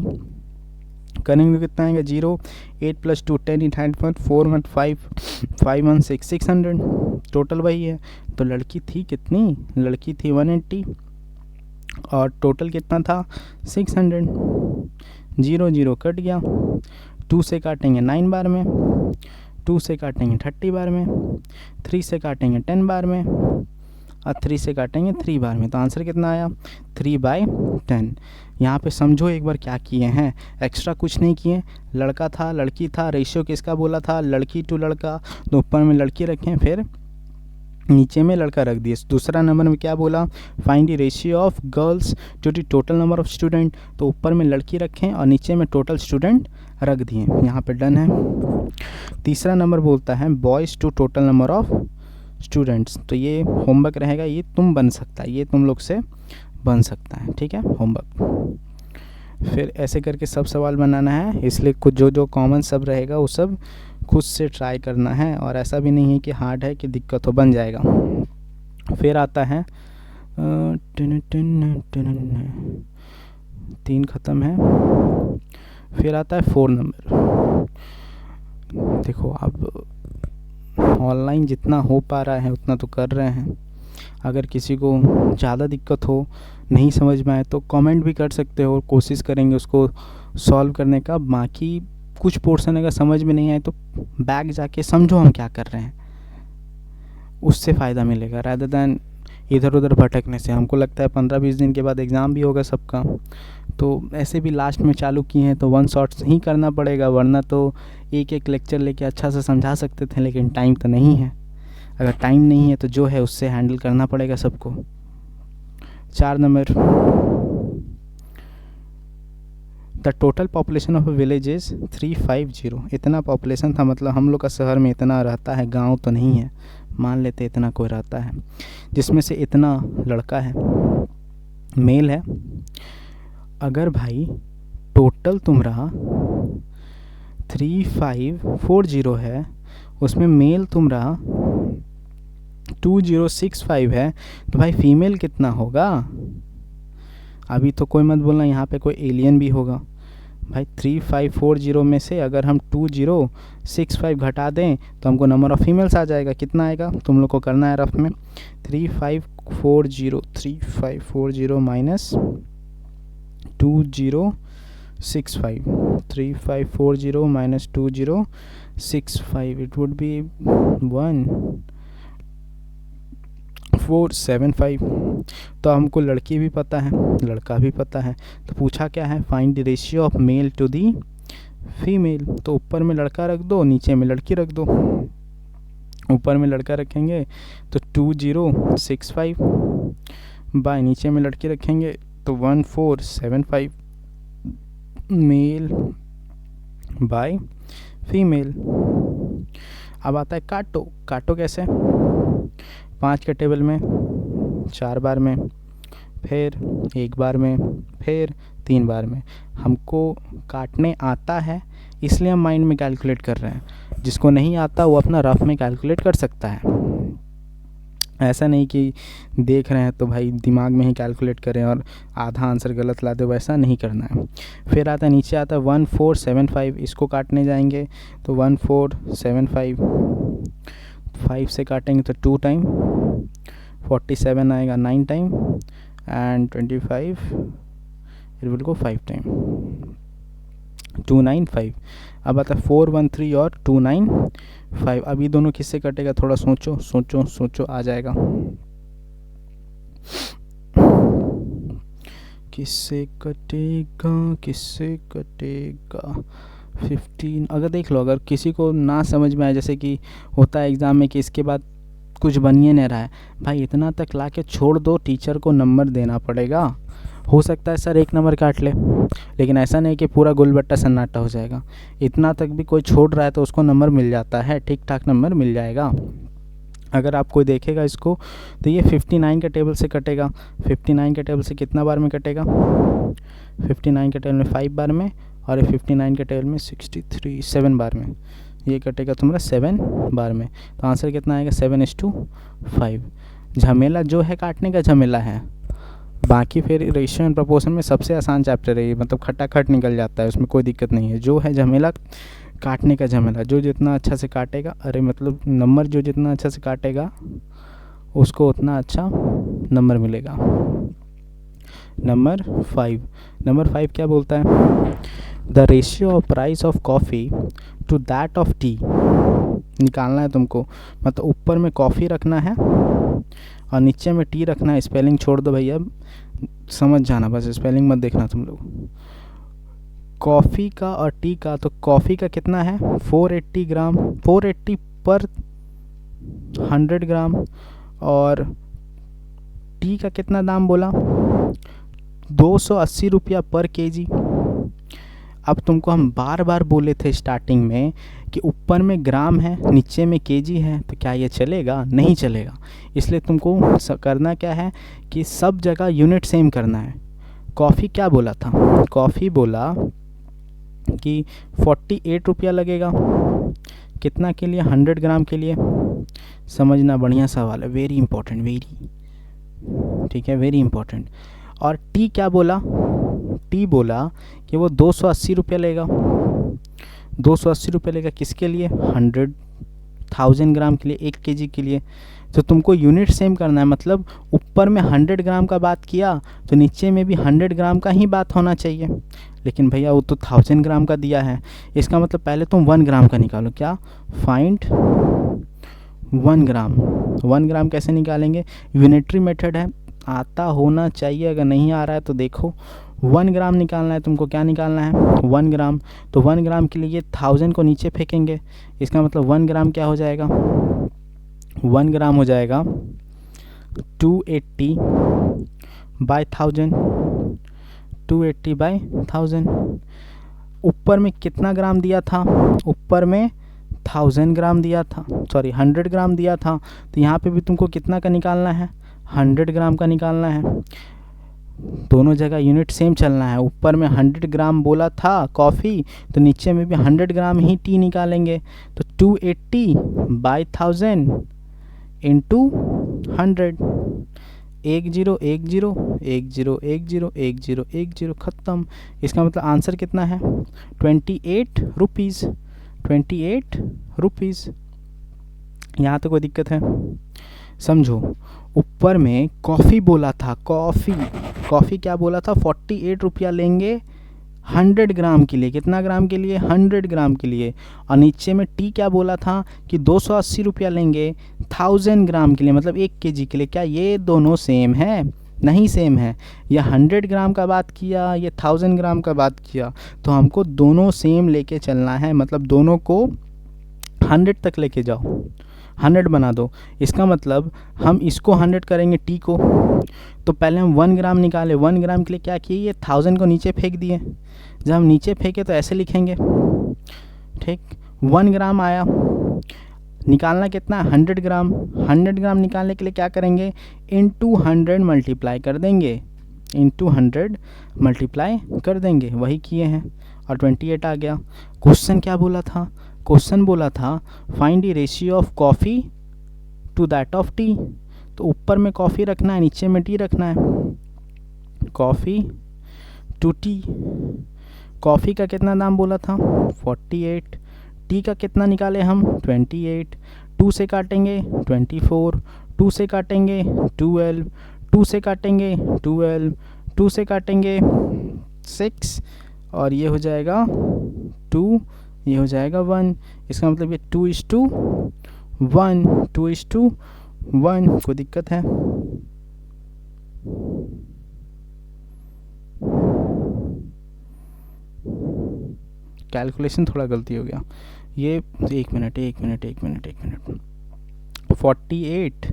करेंगे कितना आएगा 0, 8 + 2 10, 8 1 4 1 5 5 1 6 600, टोटल वही है। तो लड़की थी कितनी, लड़की थी 180 और टोटल कितना था 600, 0 0 कट गया, 2 से काटेंगे 9 बार में, 2 से काटेंगे 30 बार में, 3 से काटेंगे 10 बार में, और 3 से काटेंगे 3 बार में। तो आंसर कितना आया 3/10। यहाँ पे समझो एक बार क्या किए हैं, एक्स्ट्रा कुछ नहीं किए, लड़का था लड़की था, रेशियो किसका बोला था, लड़की टू लड़का, तो ऊपर में लड़की रखें, फिर नीचे में लड़का रख दिए। दूसरा नंबर में क्या बोला, find the ratio of girls to the total number of student, तो ऊपर में लड़की रखें और नीचे में टोटल स्टूडेंट रख दिए, यहाँ पे डन है। तीसरा नंबर बोलता है boys to total number of students, तो ये होमवर्क रहेगा, ये तुम बन सकता है, ये तुम लोग से बन सकता है, ठीक है होमवर्क। फिर ऐसे करके सब सवाल बनाना है, इसलिए कुछ जो कॉमन सब रहेगा वो सब खुद से ट्राई करना है, और ऐसा भी नहीं है कि हार्ड है कि दिक्कत हो, बन जाएगा। फिर आता है 3 ख़त्म है, फिर आता है 4 नंबर। देखो अब ऑनलाइन जितना हो पा रहा है उतना तो कर रहे हैं, अगर किसी को ज़्यादा दिक्कत हो, नहीं समझ में आए तो कमेंट भी कर सकते हो, कोशिश करेंगे उसको सॉल्व करने का। बाकी कुछ पोर्शन अगर समझ में नहीं आए तो बैक जाके समझो हम क्या कर रहे हैं, उससे फ़ायदा मिलेगा रादर दैन इधर उधर भटकने से। हमको लगता है 15-20 दिन के बाद एग्ज़ाम भी होगा सबका, तो ऐसे भी लास्ट में चालू किए हैं तो 1 शॉट ही करना पड़ेगा, वरना तो एक लेक्चर लेके अच्छा से समझा सकते थे, लेकिन टाइम तो नहीं है। अगर टाइम नहीं है तो जो है उससे हैंडल करना पड़ेगा सबको। 4 number, the total population of a village is 350। इतना पॉपुलेशन था, मतलब हम लोग का शहर में इतना रहता है, गांव तो नहीं है, मान लेते इतना कोई रहता है, जिसमें से इतना लड़का है, मेल है। अगर भाई टोटल तुम्हारा 3540 है, उसमें मेल तुम्हारा 2065 है, तो भाई फीमेल कितना होगा। अभी तो कोई मत बोलना यहाँ पे कोई एलियन भी होगा, भाई 3540 में से अगर हम 2065 घटा दें तो हमको नंबर ऑफ़ फीमेल्स आ जाएगा। कितना आएगा तुम लोग को करना है रफ में, 3540 minus 2065, 3540 minus 2065, it would be 1475। तो हमको लड़की भी पता है, लड़का भी पता है, तो पूछा क्या है, find the ratio of male to the female. तो ऊपर में लड़का रख दो, नीचे में लड़की रख दो। ऊपर में लड़का रखेंगे तो 2065 बाय नीचे में लड़की रखेंगे तो 1475 मेल बाय फीमेल। अब आता है काटो। काटो कैसे, 5 के टेबल में 4 बार में, फिर 1 बार में, फिर 3 बार में। हमको काटने आता है इसलिए हम माइंड में कैलकुलेट कर रहे हैं, जिसको नहीं आता वो अपना रफ में कैलकुलेट कर सकता है। ऐसा नहीं कि देख रहे हैं तो भाई दिमाग में ही कैलकुलेट करें और आधा आंसर गलत ला दे, वैसा नहीं करना है। फिर आता है नीचे आता है 1475, इसको काटने जाएंगे तो 1475, 5 से काटेंगे तो 2 टाइम, 47 आएगा 9 time, and 25 it will go 5 time, 295। अब आता है 413 और 295। अब ये दोनों किससे कटेगा, थोड़ा सोचो सोचो सोचो, आ जाएगा किससे कटेगा, किससे कटेगा 15। अगर देख लो, अगर किसी को ना समझ में आए, जैसे कि होता है एग्ज़ाम में कि इसके बाद कुछ बनिए नहीं रहा है, भाई इतना तक ला के छोड़ दो, टीचर को नंबर देना पड़ेगा। हो सकता है सर 1 नंबर काट ले, लेकिन ऐसा नहीं कि पूरा गोलबट्टा सन्नाटा हो जाएगा। इतना तक भी कोई छोड़ रहा है तो उसको नंबर मिल जाता है, ठीक ठाक नंबर मिल जाएगा। अगर आप कोई देखेगा इसको तो ये 59 के टेबल से कटेगा। 59 के टेबल से कितना बार में कटेगा, 59 के टेबल में 5 बार में, और ये 59 के टेबल में 63 7 बार में। ये कटेगा तुम्हारा 7 बार में। तो आंसर कितना आएगा, 7:5। झमेला जो है काटने का झमेला है, बाकी फिर रेशियो एंड प्रोपोर्शन में सबसे आसान चैप्टर है ये, मतलब खटाखट निकल जाता है, उसमें कोई दिक्कत नहीं है। जो है झमेला काटने का झमेला, जो जितना अच्छा से काटेगा, अरे मतलब नंबर जो जितना अच्छा से काटेगा उसको उतना अच्छा नंबर मिलेगा। नंबर 5 क्या बोलता है, the ratio of price of coffee to that of tea निकालना है तुमको। मतलब ऊपर में कॉफ़ी रखना है और नीचे में टी रखना है। स्पेलिंग छोड़ दो भैया, समझ जाना, बस स्पेलिंग मत देखना तुम लोग। कॉफ़ी का और टी का, तो कॉफ़ी का कितना है 480 ग्राम, 480 पर 100 ग्राम, और टी का कितना दाम बोला, 280 रुपया पर केजी। अब तुमको हम बार बार बोले थे स्टार्टिंग में कि ऊपर में ग्राम है नीचे में केजी है, तो क्या ये चलेगा, नहीं चलेगा। इसलिए तुमको करना क्या है कि सब जगह यूनिट सेम करना है। कॉफ़ी क्या बोला था, कॉफ़ी बोला कि 48 रुपया लगेगा, कितना के लिए, 100 ग्राम के लिए। समझना, बढ़िया सवाल है, वेरी इंपॉर्टेंट, वेरी, ठीक है, वेरी इंपॉर्टेंट। और टी क्या बोला, टी बोला कि वो 280 रुपया लेगा, 280 रुपये लेगा किसके लिए, 100,000 ग्राम के लिए, 1 केजी के लिए। तो तुमको यूनिट सेम करना है, मतलब ऊपर में 100 ग्राम का बात किया तो नीचे में भी 100 ग्राम का ही बात होना चाहिए। लेकिन भैया वो तो 1000 ग्राम का दिया है, इसका मतलब पहले तुम 1 ग्राम का निकालो। क्या, फाइंड 1 ग्राम। 1 ग्राम कैसे निकालेंगे, यूनिटरी मेथड है, आता होना चाहिए, अगर नहीं आ रहा है तो देखो। 1 ग्राम निकालना है तुमको, क्या निकालना है 1 ग्राम। तो 1 ग्राम के लिए 1000 को नीचे फेंकेंगे, इसका मतलब 1 ग्राम क्या हो जाएगा, 1 ग्राम हो जाएगा 280 बाय 1000, 280 बाय 1000। ऊपर में कितना ग्राम दिया था, ऊपर में 1000 ग्राम दिया था, सॉरी 100 ग्राम दिया था। तो यहाँ पे भी तुमको कितना का निकालना है, 100 ग्राम का निकालना है। दोनों जगह यूनिट सेम चलना है। ऊपर में 100 ग्राम बोला था कॉफ़ी, तो नीचे में भी 100 ग्राम ही टी निकालेंगे। तो 280 बाय 1000 इंटू 100, 1 0 1 0 1 0 1 0 1 0 1 0 ख़त्म। इसका मतलब आंसर कितना है? 28 रुपीज़, 28 रुपीज़। यहाँ तो कोई दिक्कत है? समझो, ऊपर में कॉफ़ी बोला था, कॉफ़ी क्या बोला था? 48 रुपया लेंगे 100 ग्राम के लिए। कितना ग्राम के लिए? 100 ग्राम के लिए। और नीचे में टी क्या बोला था कि 280 रुपया लेंगे 1000 ग्राम के लिए, मतलब 1 केजी के लिए। क्या ये दोनों सेम है? नहीं सेम है। ये 100 ग्राम का बात किया, ये 1000 ग्राम का बात किया, तो हमको दोनों सेम लेके चलना है, मतलब दोनों को 100 तक लेके जाओ, 100 बना दो। इसका मतलब हम इसको 100 करेंगे टी को, तो पहले हम 1 ग्राम निकाले। 1 ग्राम के लिए क्या किए? ये 1000 को नीचे फेंक दिए। जब हम नीचे फेंके तो ऐसे लिखेंगे, ठीक। 1 ग्राम आया, निकालना कितना? 100 ग्राम। 100 ग्राम निकालने के लिए क्या करेंगे? इंटू 100 मल्टीप्लाई कर देंगे, इंटू 100 मल्टीप्लाई कर देंगे। वही किए हैं और 28 आ गया। क्वेश्चन क्या बोला था? क्वेश्चन बोला था find the ratio of coffee to that of tea. तो ऊपर में कॉफ़ी रखना है, नीचे में टी रखना है। Coffee to T. कॉफ़ी का कितना दाम बोला था? 48। टी का कितना निकाले हम? 28। 2 से काटेंगे 24, 2 से काटेंगे 12, 2 से काटेंगे 12, 2 से काटेंगे 6, और ये हो जाएगा 2, ये हो जाएगा 1। इसका मतलब ये 2:1, 2:1। कोई दिक्कत है? कैलकुलेशन थोड़ा गलती हो गया। ये 1 minute 48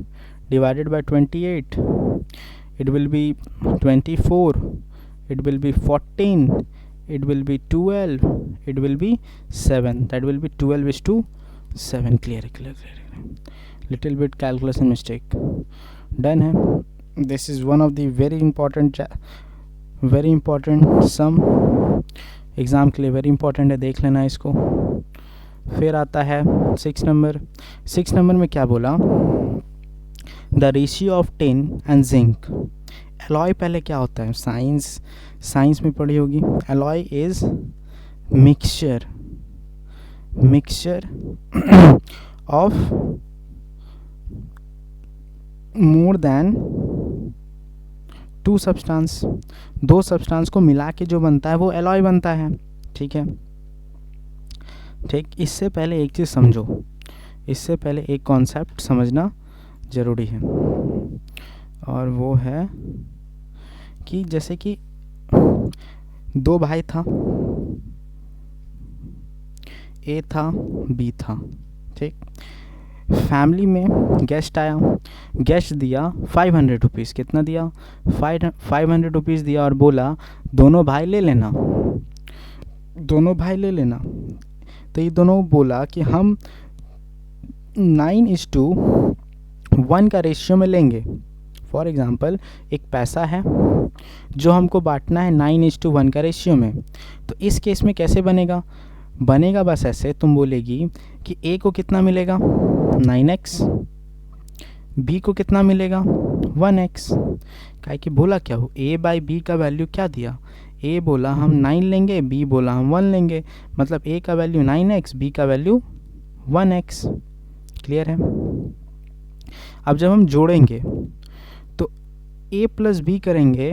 divided by 28, it will be 24, it will be 14, it will be 12, it will be 7, that will be 12:7। clear, little bit calculation mistake done है। this is one of the very important sum, exam के लिए very important है, देख लेना इसको। फिर आता है 6 नंबर। 6 नंबर में क्या बोला? The ratio of tin and zinc. Alloy पहले क्या होता है? साइंस में पढ़ी होगी। Alloy is mixture of more than 2 substance. 2 substance को मिला के जो बनता है वो एलॉय बनता है, ठीक है। ठीक, इससे पहले एक चीज़ समझो, इससे पहले एक कॉन्सेप्ट समझना ज़रूरी है, और वो है कि जैसे कि 2 भाई था, ए था बी था, ठीक। फैमिली में गेस्ट आया, गेस्ट दिया 500 रुपीज़। कितना दिया? 500 रुपीज़ दिया और बोला दोनों भाई ले लेना, दोनों भाई ले लेना। तो ये दोनों बोला कि हम 9:1 का रेशियो में लेंगे। फॉर एग्ज़ाम्पल एक पैसा है जो हमको बांटना है 9:1 का रेशियो में। तो इस केस में कैसे बनेगा? बनेगा बस ऐसे, तुम बोलेगी कि ए को कितना मिलेगा? 9x, बी को कितना मिलेगा? 1x। काहे कि बोला क्या हो? ए बाई बी का वैल्यू क्या दिया? ए बोला हम 9 लेंगे, बी बोला हम 1 लेंगे, मतलब ए का वैल्यू 9x, बी का वैल्यू 1x। क्लियर है? अब जब हम जोड़ेंगे तो ए प्लस बी करेंगे,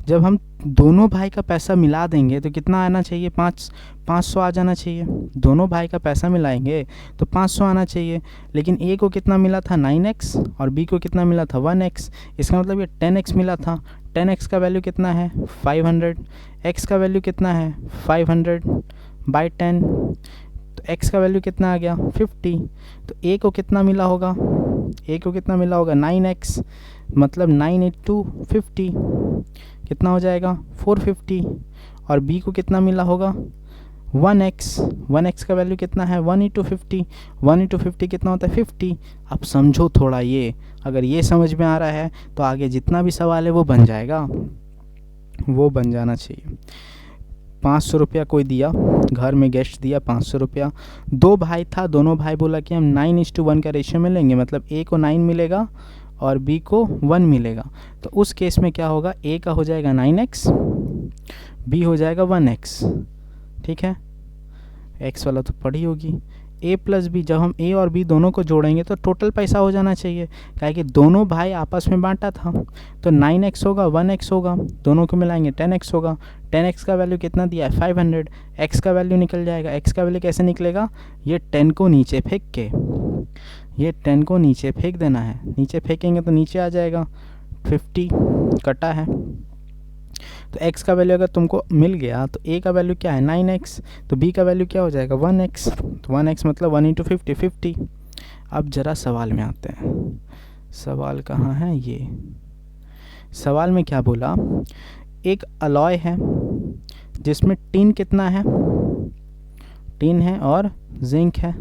जब हम दोनों भाई का पैसा मिला देंगे तो कितना आना चाहिए? 500 आ जाना चाहिए। दोनों भाई का पैसा मिलाएंगे तो 500 आना चाहिए। लेकिन ए को कितना मिला था? 9x, और बी को कितना मिला था? 1x। इसका मतलब ये 10x मिला था। 10x का वैल्यू कितना है? 500। x का वैल्यू कितना है? 500/10। तो x का वैल्यू कितना आ गया? 50। तो a को कितना मिला होगा? a को कितना मिला होगा? 9x, मतलब 9 × 50 कितना हो जाएगा? 450। और b को कितना मिला होगा? 1x। 1x का वैल्यू कितना है? 1 × 50। 1 × 50 कितना होता है? 50। अब समझो थोड़ा, ये अगर ये समझ में आ रहा है तो आगे जितना भी सवाल है वो बन जाएगा, वो बन जाना चाहिए। 500 रुपया कोई दिया, घर में गेस्ट दिया 500 रुपया। 2 भाई था, दोनों भाई बोला कि हम 9:1 का रेशियो में लेंगे, मतलब ए को 9 मिलेगा और b को 1 मिलेगा। तो उस केस में क्या होगा, a का हो जाएगा 9x, b हो जाएगा 1x। ठीक है, x वाला तो पड़ी होगी। a प्लस बी, जब हम a और b दोनों को जोड़ेंगे तो टोटल पैसा हो जाना चाहिए, काहे कि दोनों भाई आपस में बांटा था। तो 9x होगा, 1x होगा, दोनों को मिलाएंगे 10x होगा। 10x का वैल्यू कितना दिया है 500, x का वैल्यू निकल जाएगा। x का वैल्यू कैसे निकलेगा, ये 10 को नीचे फेंक के, ये 10 को नीचे फेंक देना है। नीचे फेंकेंगे तो नीचे आ जाएगा 50, कटा है। तो x का वैल्यू अगर तुमको मिल गया तो a का वैल्यू क्या है 9x, तो b का वैल्यू क्या हो जाएगा 1x। तो 1x मतलब 1 × 50, 50। अब ज़रा सवाल में आते हैं। सवाल कहाँ है, ये सवाल में क्या बोला, एक अलॉय है जिसमें टिन कितना है, टिन है और जिंक है,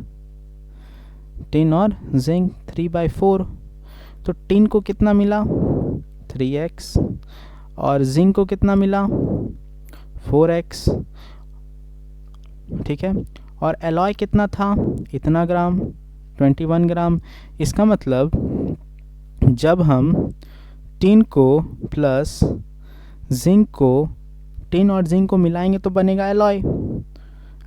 टिन और जिंक 3/4। तो टिन को कितना मिला 3x और जिंक को कितना मिला 4x। ठीक है, और एलॉय कितना था, इतना ग्राम, 21 ग्राम। इसका मतलब जब हम टिन को प्लस जिंक को, टिन और जिंक को मिलाएंगे तो बनेगा एलॉय,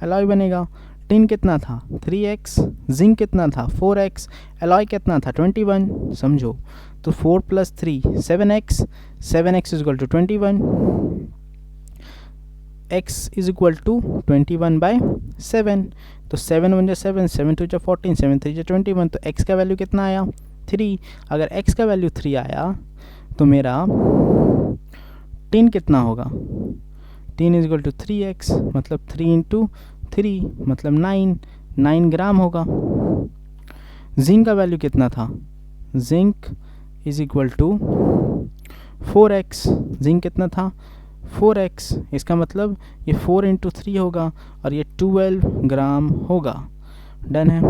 एलॉय बनेगा। टिन कितना था 3x, जिंक कितना था 4x, एलॉय कितना था 21। समझो, तो 4 + 3 7x, 7x = 21, x = 21/7। तो 7 × 1 = 7, 7 × 2 = 14, 7 × 3 = 21। तो x का वैल्यू कितना आया 3। अगर x का वैल्यू 3 आया तो मेरा टिन कितना होगा, टिन = 3x, मतलब 3 × 3 मतलब 9 ग्राम होगा। जिंक का वैल्यू कितना था, जिंक = 4x, जिंक कितना था 4x। इसका मतलब ये 4 × 3 होगा और ये 12 ग्राम होगा। डन है।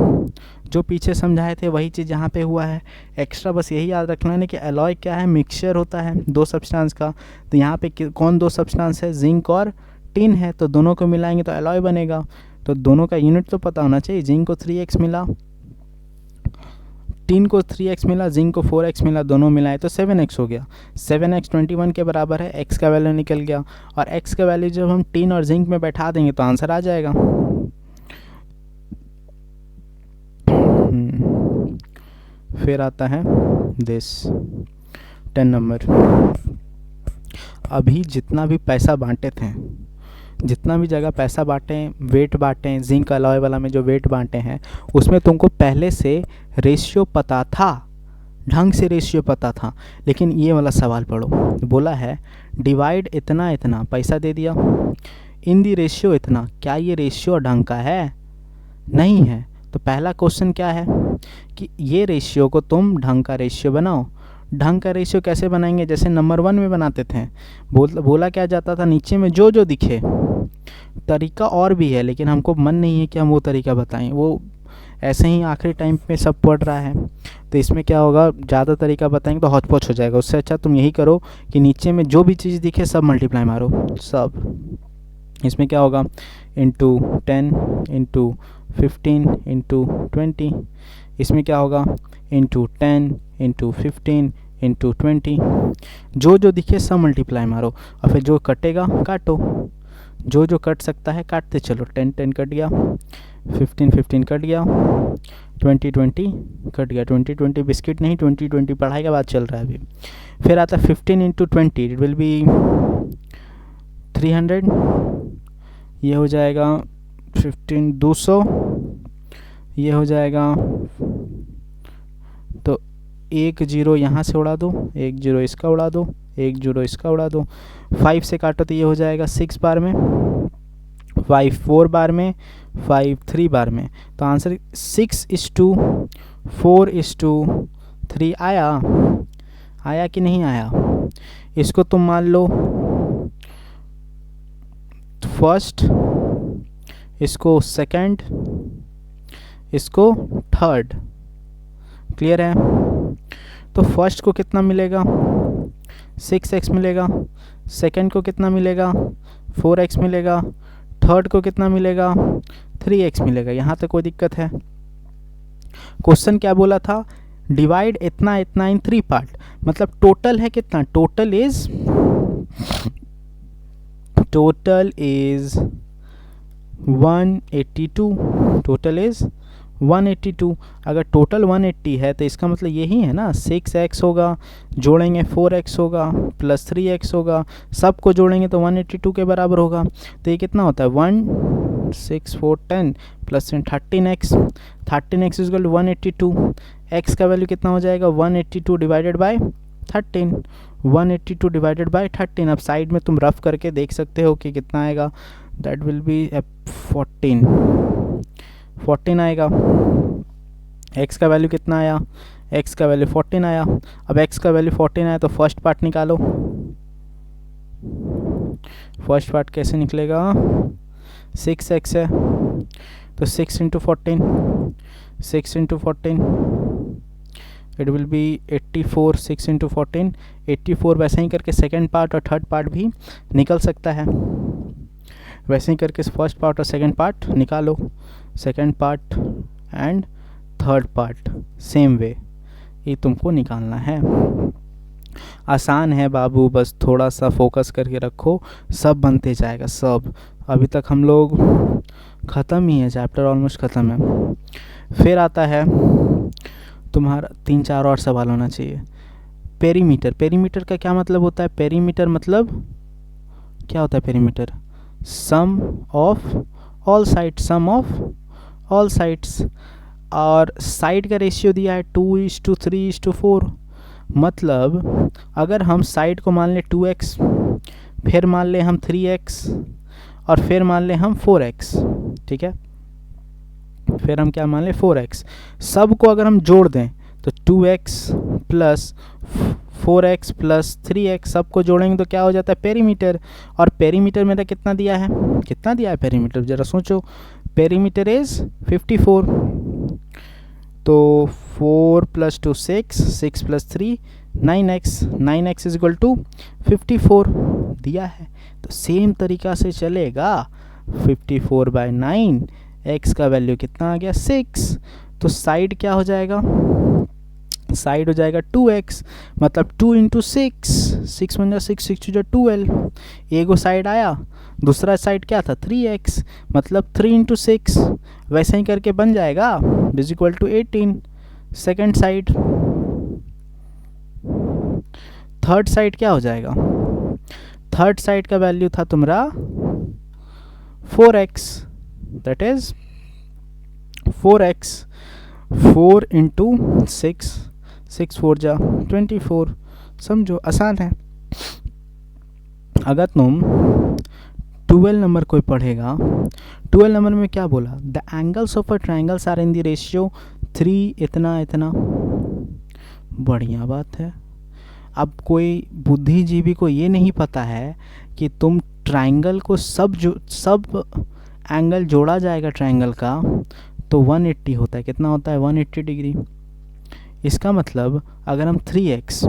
जो पीछे समझाए थे वही चीज़ यहाँ पे हुआ है। एक्स्ट्रा बस यही याद रखना है कि एलॉय क्या है, मिक्सचर होता है दो सब्सटेंस का। तो यहाँ पे कौन दो सब्सटेंस है, जिंक और टिन है, तो दोनों को मिलाएंगे तो एलॉय बनेगा। तो दोनों का यूनिट तो पता होना चाहिए। जिंक को 3x मिला, टिन को 3x मिला, जिंक को 4x मिला, दोनों मिलाए तो 7x हो गया। 7x 21 के बराबर है, x का वैल्यू निकल गया। और x का वैल्यू जब हम टिन और जिंक में बैठा देंगे तो आंसर आ जाएगा। फिर आता है दिस 10 नंबर। अभी जितना भी पैसा बांटे थे, जितना भी जगह पैसा बांटे, वेट बांटे, जिंक अलॉय वाला में जो वेट बांटे हैं उसमें तुमको पहले से रेशियो पता था, ढंग से रेशियो पता था। लेकिन ये वाला सवाल पढ़ो, बोला है डिवाइड इतना इतना, पैसा दे दिया, इन दी रेशियो इतना। क्या ये रेशियो ढंग का है? नहीं है। तो पहला क्वेश्चन क्या है कि ये रेशियो को तुम ढंग का रेशियो बनाओ। ढंग का रेशियो कैसे बनाएंगे, जैसे नंबर 1 में बनाते थे। बोला क्या जाता था, नीचे में जो जो दिखे। तरीका और भी है लेकिन हमको मन नहीं है कि हम वो तरीका बताएं, वो ऐसे ही आखिरी टाइम पे सब पढ़ रहा है। तो इसमें क्या होगा, ज़्यादा तरीका बताएंगे तो हौच पौच हो जाएगा। उससे अच्छा तुम यही करो कि नीचे में जो भी चीज़ दिखे सब मल्टीप्लाई मारो, सब। इसमें क्या होगा, इंटू 10 इंटू 15 इंटू 20। इसमें क्या होगा, इंटू 10 इंटू 15 इंटू 20। जो जो दिखे सब मल्टीप्लाई मारो और फिर जो कटेगा काटो, जो जो कट सकता है काटते चलो। 10 10 कट गया, 15 15 कट गया, 20 20 कट गया। 20 20 बिस्किट नहीं, 20 20 पढ़ाई का बात चल रहा है अभी। फिर आता है 15 इंटू 20, इट विल बी 300। ये हो जाएगा 15 200, ये हो जाएगा। तो 1 0 यहाँ से उड़ा दो, 1 0 इसका उड़ा दो, 1 0 इसका उड़ा दो। 5 से काटो तो ये हो जाएगा 6 बार में, 5 4 बार में, 5 3 बार में। तो आंसर 6:4:3 आया कि नहीं आया? इसको तुम मान लो फर्स्ट, इसको सेकंड, इसको थर्ड। क्लियर है? तो फर्स्ट को कितना मिलेगा 6x मिलेगा, सेकंड को कितना मिलेगा 4x मिलेगा, थर्ड को कितना मिलेगा 3x मिलेगा। यहाँ तक कोई दिक्कत है? क्वेश्चन क्या बोला था, डिवाइड इतना इतना इन 3 पार्ट, मतलब टोटल है कितना, टोटल इज 182, टोटल इज 182। अगर टोटल 180 है तो इसका मतलब यही है ना, 6x होगा, जोड़ेंगे 4x होगा, प्लस 3x होगा, सबको जोड़ेंगे तो 182 के बराबर होगा। तो ये कितना होता है, 1 6 4 10 plus 13x, 13x is equal to 182। x का वैल्यू कितना हो जाएगा, 182 डिवाइडेड बाय 13, 182 डिवाइडेड बाय 13। अब साइड में तुम रफ करके देख सकते हो कि कितना आएगा, दैट विल बी 14 आएगा। x का वैल्यू कितना आया, x का वैल्यू 14 आया। अब x का वैल्यू 14 आया तो फर्स्ट पार्ट निकालो। फर्स्ट पार्ट कैसे निकलेगा, 6x है तो 6 into 14, 6 into 14 it will be 84, 6 into 14 84। वैसे ही करके सेकेंड पार्ट और थर्ड पार्ट भी निकल सकता है, वैसे ही करके फर्स्ट पार्ट और सेकेंड पार्ट निकालो, second part and third part same way, ये तुमको निकालना है। आसान है बाबू, बस थोड़ा सा फोकस करके रखो, सब बनते जाएगा सब। अभी तक हम लोग ख़त्म ही है, चैप्टर ऑलमोस्ट ख़त्म है। फिर आता है तुम्हारा 3-4 और सवाल होना चाहिए। पेरीमीटर, पेरीमीटर का क्या मतलब होता है, पेरीमीटर मतलब क्या होता है, perimeter sum of all sides, sum of all sides. और साइड का रेशियो दिया है 2:3:4, मतलब अगर हम साइड को मान लें 2x, फिर मान लें हम 3x और फिर मान लें हम 4x, ठीक है, फिर हम क्या मान लें 4x, सब को अगर हम जोड़ दें तो 2x plus 4x plus 3x सबको जोड़ेंगे तो क्या हो जाता है, पेरीमीटर। और पेरीमीटर मेरा कितना दिया है, कितना दिया है पेरीमीटर, ज़रा सोचो, पेरीमीटर इज़ 54, तो 4 + 2 6, 6 + 3 9x, 9x is equal to 54 दिया है। तो सेम तरीक़ा से चलेगा, 54/9, x का वैल्यू कितना आ गया 6, तो साइड क्या हो जाएगा, साइड हो जाएगा 2x, मतलब 2 × 6, 6 × 6, 6 × 12, एगो साइड आया, दूसरा साइड क्या था 3x, मतलब 3 × 6, वैसे ही करके बन जाएगा is equal to 18। Second side, third side क्या हो जाएगा, थर्ड साइड का वैल्यू था तुम्हारा 4x, दैट इज 4x, 4 × 6, 6 4 जा 24, समझो आसान है। अगर तुम 12 नंबर कोई पढ़ेगा, 12 नंबर में क्या बोला, the angles of a triangles are in the ratio 3 इतना इतना, बढ़िया बात है। अब कोई बुद्धिजीवी को ये नहीं पता है कि तुम ट्राइंगल को सब एंगल जोड़ा जाएगा ट्राइंगल का तो 180 होता है, कितना होता है 180 डिग्री। इसका मतलब अगर हम 3x,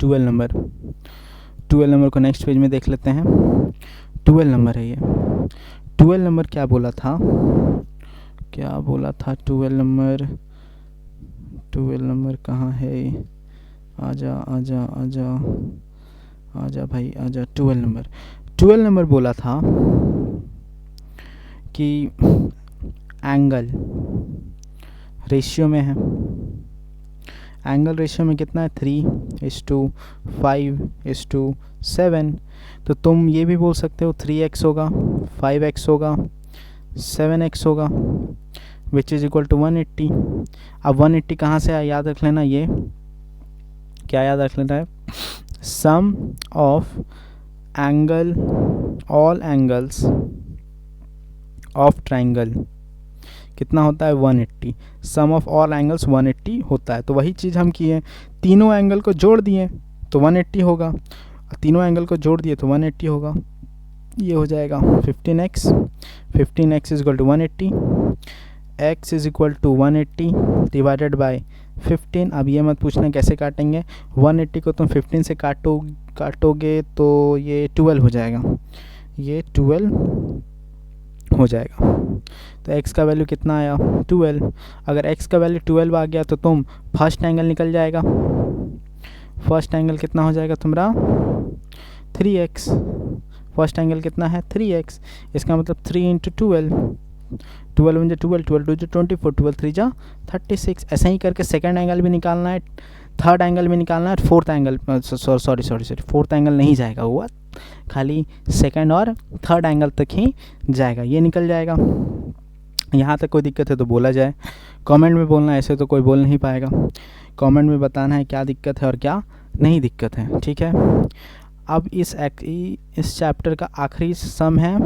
12 नंबर को नेक्स्ट पेज में देख लेते हैं। 12 नंबर है ये, 12 नंबर क्या बोला था, 12 नंबर कहाँ है, आजा आजा आजा आजा भाई आजा। 12 नंबर बोला था कि एंगल रेशियो में है, एंगल रेशियो में कितना है 3:5:7, तो तुम ये भी बोल सकते हो 3x होगा, 5x होगा, 7x होगा, विच इज़ इक्वल टू 180। अब 180 कहाँ से आया, याद रख लेना, ये क्या याद रख लेना है, sum of angle all angles of triangle कितना होता है 180, सम ऑफ ऑल एंगल्स 180 होता है। तो वही चीज़ हम किए, तीनों एंगल को जोड़ दिए तो 180 होगा, तीनों एंगल को जोड़ दिए तो 180 होगा, ये हो जाएगा 15x, 15x is equal to 180, x is equal to 180 divided by 15। अब ये मत पूछना कैसे काटेंगे, 180 को तुम 15 से काटोगे तो ये 12 हो जाएगा, ये 12 हो जाएगा। तो x का वैल्यू कितना आया 12। अगर x का वैल्यू 12 आ गया तो तुम फर्स्ट एंगल निकल जाएगा। फर्स्ट एंगल कितना हो जाएगा तुम्हारा 3x। फर्स्ट एंगल कितना है 3x। इसका मतलब 3 इंटू 12, 12 वन जा 12, 12 टू जा 24, 12 3 जा 36। ऐसे ही करके सेकंड एंगल भी निकालना है, थर्ड एंगल भी निकालना है, fourth angle sorry fourth angle नहीं जाएगा, हुआ खाली सेकंड और थर्ड एंगल तक ही जाएगा, ये निकल जाएगा। यहाँ तक कोई दिक्कत है तो बोला जाए, कमेंट में बोलना, ऐसे तो कोई बोल नहीं पाएगा। कमेंट में बताना है क्या दिक्कत है और क्या नहीं दिक्कत है, ठीक है। अब इस चैप्टर का आखिरी सम है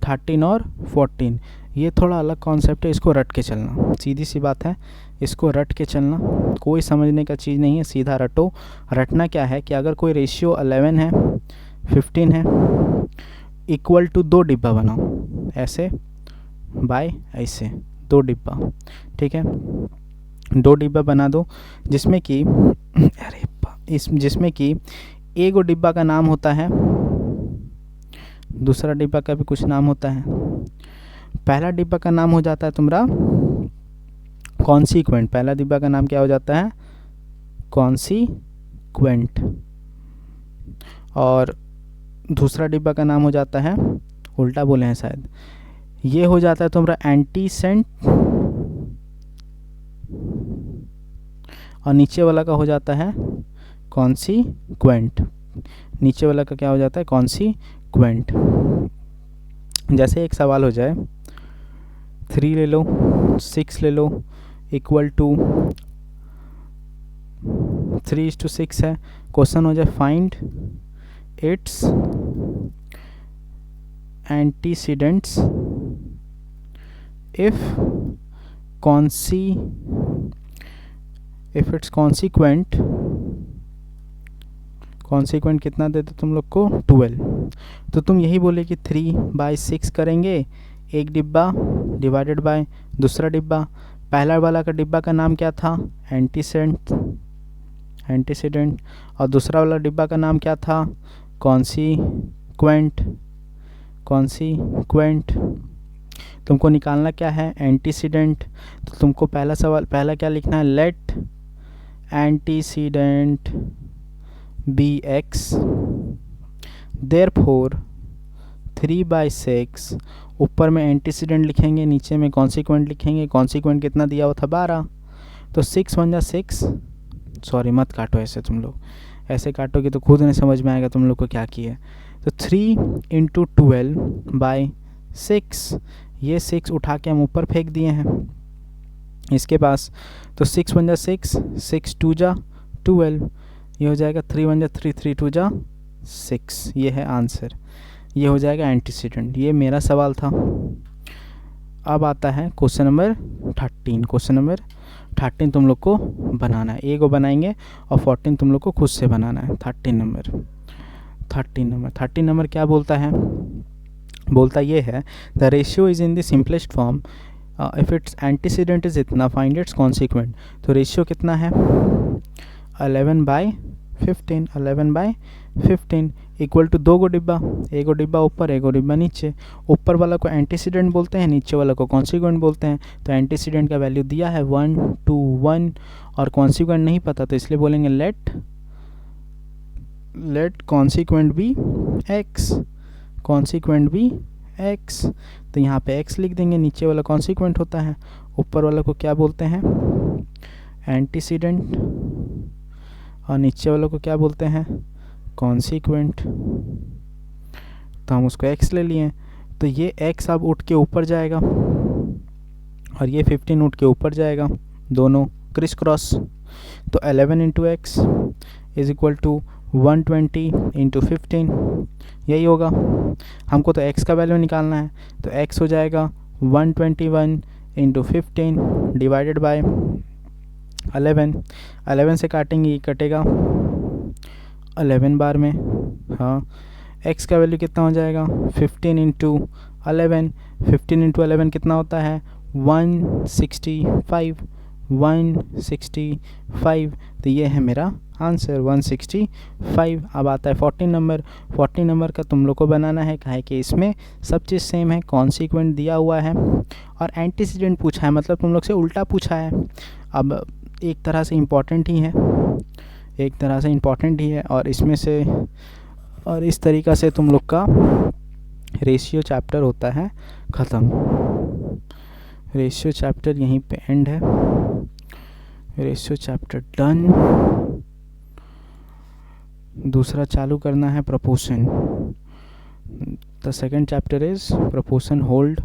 13 और 14। ये थोड़ा अलग कॉन्सेप्ट है, इसको रट के चलना, सीधी सी बात है, इसको रट के चलना, कोई समझने का चीज़ नहीं है, सीधा रटो। रटना क्या है कि अगर कोई रेशियो 11 है 15 है, इक्वल टू 2 डिब्बा बनाओ, ऐसे बाय ऐसे 2 डिब्बा, ठीक है। 2 डिब्बा बना दो जिसमें कि जिसमें कि एक डिब्बा का नाम होता है, दूसरा डिब्बा का भी कुछ नाम होता है। पहला डिब्बा का नाम हो जाता है तुम्हारा कॉन्सीक्वेंट, पहला डिब्बा का नाम क्या हो जाता है कॉन्सीक्वेंट, और दूसरा डिब्बा का नाम हो जाता है, उल्टा बोले हैं शायद, ये हो जाता है तुम्हारा एंटीसेंट, और नीचे वाला का हो जाता है कॉन्सीक्वेंट। नीचे वाला का क्या हो जाता है कॉन्सीक्वेंट। जैसे एक सवाल हो जाए 3 ले लो 6 ले लो इक्वल टू 3:6 है, क्वेश्चन हो जाए find its antecedents if its consequent कितना देते तुम लोग को 12। तो तुम यही बोले कि 3/6 करेंगे, एक डिब्बा डिवाइडेड बाय दूसरा डिब्बा। पहला वाला का डिब्बा का नाम क्या था एंटीसीडेंट, और दूसरा वाला डिब्बा का नाम क्या था कॉन्सीक्वेंट। तुमको निकालना क्या है एंटीसीडेंट, तो तुमको पहला क्या लिखना है, let antecedent be x, therefore 3/6, ऊपर में एंटीसीडेंट लिखेंगे, नीचे में कॉन्सीक्वेंट लिखेंगे। कॉन्सीक्वेंट कितना दिया हुआ था 12, तो 6 1 जा 6, सॉरी मत काटो ऐसे, तुम लोग ऐसे काटोगे तो खुद नहीं समझ में आएगा तुम लोग को क्या किए। तो 3 × 12/6, ये 6 उठा के हम ऊपर फेंक दिए हैं इसके पास, तो 6 1 जा 6, 6 2 जा 12, ये हो जाएगा 3 1 जा 3, 3 2 जा 6, ये है आंसर, ये हो जाएगा एंटीसीडेंट। ये मेरा सवाल था। अब आता है क्वेश्चन नंबर 13। क्वेश्चन नंबर 13 तुम लोग को बनाना है, ए को बनाएंगे और 14 तुम लोग को खुद से बनाना है। 13 नंबर क्या बोलता है, बोलता ये है the ratio is in the simplest form if it's antecedent is इतना फाइंड इट्स कॉन्सीक्वेंट। तो रेशियो कितना है 11/15 इक्वल टू 2 डिब्बा, एक डिब्बा ऊपर एक डिब्बा नीचे। ऊपर वाला को एंटीसीडेंट बोलते हैं, नीचे वाला को कॉन्सीक्वेंट बोलते हैं। तो एंटीसीडेंट का वैल्यू दिया है 1 2 1 और कॉन्सीक्वेंट नहीं पता, तो इसलिए बोलेंगे लेट कॉन्सीक्वेंट बी x, तो यहाँ पे x लिख देंगे, नीचे वाला कॉन्सीक्वेंट होता है, ऊपर वाला को क्या बोलते हैं एंटीसीडेंट, और नीचे वालों को क्या बोलते हैं कॉन्सीक्वेंट। तो हम उसको x ले लिए, तो ये x अब उठ के ऊपर जाएगा और ये 15 उठ के ऊपर जाएगा, दोनों क्रिस क्रॉस। तो 11 × x इज इक्वल टू 120 × 15, यही होगा। हमको तो x का वैल्यू निकालना है, तो x हो जाएगा 121 × 15 डिवाइडेड बाय 11 से काटेंगे, ये कटेगा 11 बार में। हाँ, x का वैल्यू कितना हो जाएगा 15 × 11, 15 × 11 कितना होता है 165। तो ये है मेरा आंसर 165। अब आता है 14 नंबर। 14 नंबर का तुम लोग को बनाना है, काहे कि इसमें सब चीज़ सेम है, कॉन्सिक्वेंट दिया हुआ है और एंटीसीडेंट पूछा है, मतलब तुम लोग से उल्टा पूछा है। अब एक तरह से इम्पॉर्टेंट ही है, एक तरह से इम्पॉर्टेंट ही है। और इसमें से और इस तरीक़ा से तुम लोग का रेशियो चैप्टर होता है ख़त्म। रेशियो चैप्टर यहीं पे एंड है, रेशियो चैप्टर डन। दूसरा चालू करना है proportion. The second chapter is proportion hold.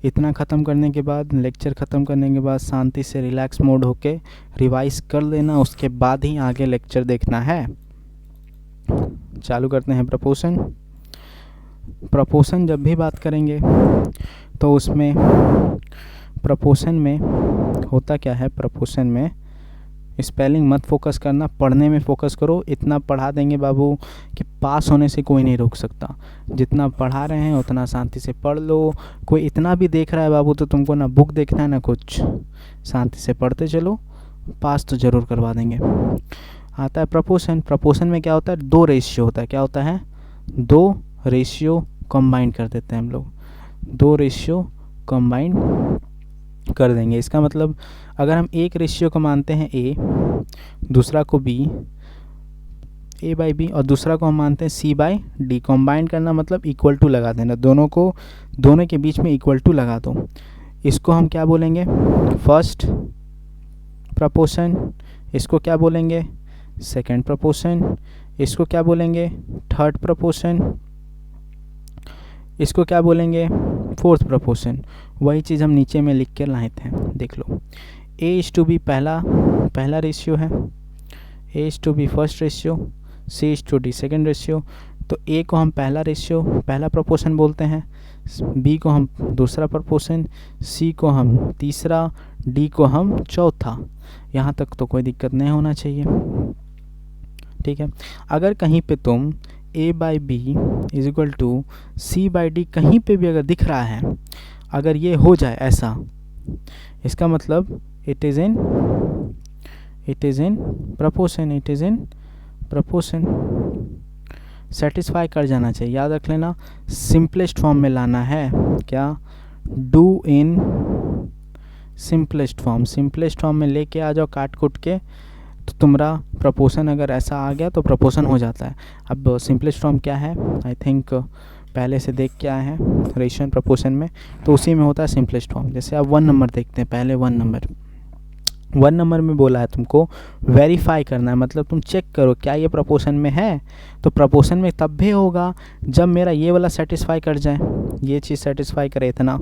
इतना ख़त्म करने के बाद, लेक्चर ख़त्म करने के बाद शांति से रिलैक्स मोड होके रिवाइज कर लेना, उसके बाद ही आगे लेक्चर देखना है। चालू करते हैं प्रोपोर्शन। प्रोपोर्शन जब भी बात करेंगे तो उसमें प्रोपोर्शन में होता क्या है, प्रोपोर्शन में स्पेलिंग मत फोकस करना, पढ़ने में फोकस करो। इतना पढ़ा देंगे बाबू कि पास होने से कोई नहीं रोक सकता। जितना पढ़ा रहे हैं उतना शांति से पढ़ लो। कोई इतना भी देख रहा है बाबू तो तुमको ना बुक देखना है ना कुछ, शांति से पढ़ते चलो, पास तो ज़रूर करवा देंगे। आता है प्रोपोर्शन। प्रोपोर्शन में क्या होता है, दो रेशियो होता है। क्या होता है, दो रेशियो कंबाइन कर देते हैं हम लोग, दो रेशियो कंबाइन कर देंगे। इसका मतलब अगर हम एक रेशियो को मानते हैं ए, दूसरा को बी, ए बाई बी, और दूसरा को हम मानते हैं सी बाई डी, कंबाइन करना मतलब इक्वल टू लगा देना, दोनों को, दोनों के बीच में इक्वल टू लगा दो। इसको हम क्या बोलेंगे, फर्स्ट प्रोपोर्शन। इसको क्या बोलेंगे, सेकंड प्रोपोर्शन। इसको क्या बोलेंगे, थर्ड प्रोपोर्शन। इसको क्या बोलेंगे, फोर्थ प्रोपोर्शन। वही चीज़ हम नीचे में लिख के लाए थे, देख लो। ए इज टू बी पहला रेशियो है, A is to B first ratio, C is to D second ratio. तो ए को हम पहला रेशियो, पहला प्रोपोर्शन बोलते हैं, बी को हम दूसरा प्रोपोर्शन, सी को हम तीसरा, डी को हम चौथा। यहाँ तक तो कोई दिक्कत नहीं होना चाहिए, ठीक है। अगर कहीं पे तुम A by B is equal to C by D कहीं पे भी अगर दिख रहा है, अगर ये हो जाए ऐसा, इसका मतलब it is in proportion, it is in proportion. Satisfy कर जाना चाहिए, याद रख लेना। सिंपलेस्ट फॉर्म में लाना है, क्या, do in simplest form. Simplest form में लेके आ जाओ काट कुट के, तो तुम्हारा प्रोपोर्शन अगर ऐसा आ गया तो प्रोपोर्शन हो जाता है। अब सिंपलेस्ट फॉर्म क्या है, आई थिंक पहले से देख के आए हैं रेशियो एंड प्रोपोर्शन में, तो उसी में होता है सिंपलेस्ट फॉर्म। जैसे आप 1 नंबर देखते हैं, पहले 1 नंबर में बोला है तुमको वेरीफाई करना है, मतलब तुम चेक करो क्या ये प्रोपोर्शन में है। तो प्रोपोर्शन में तब भी होगा जब मेरा ये वाला सेटिस्फाई कर जाए, ये चीज़ सेटिस्फाई करे, इतना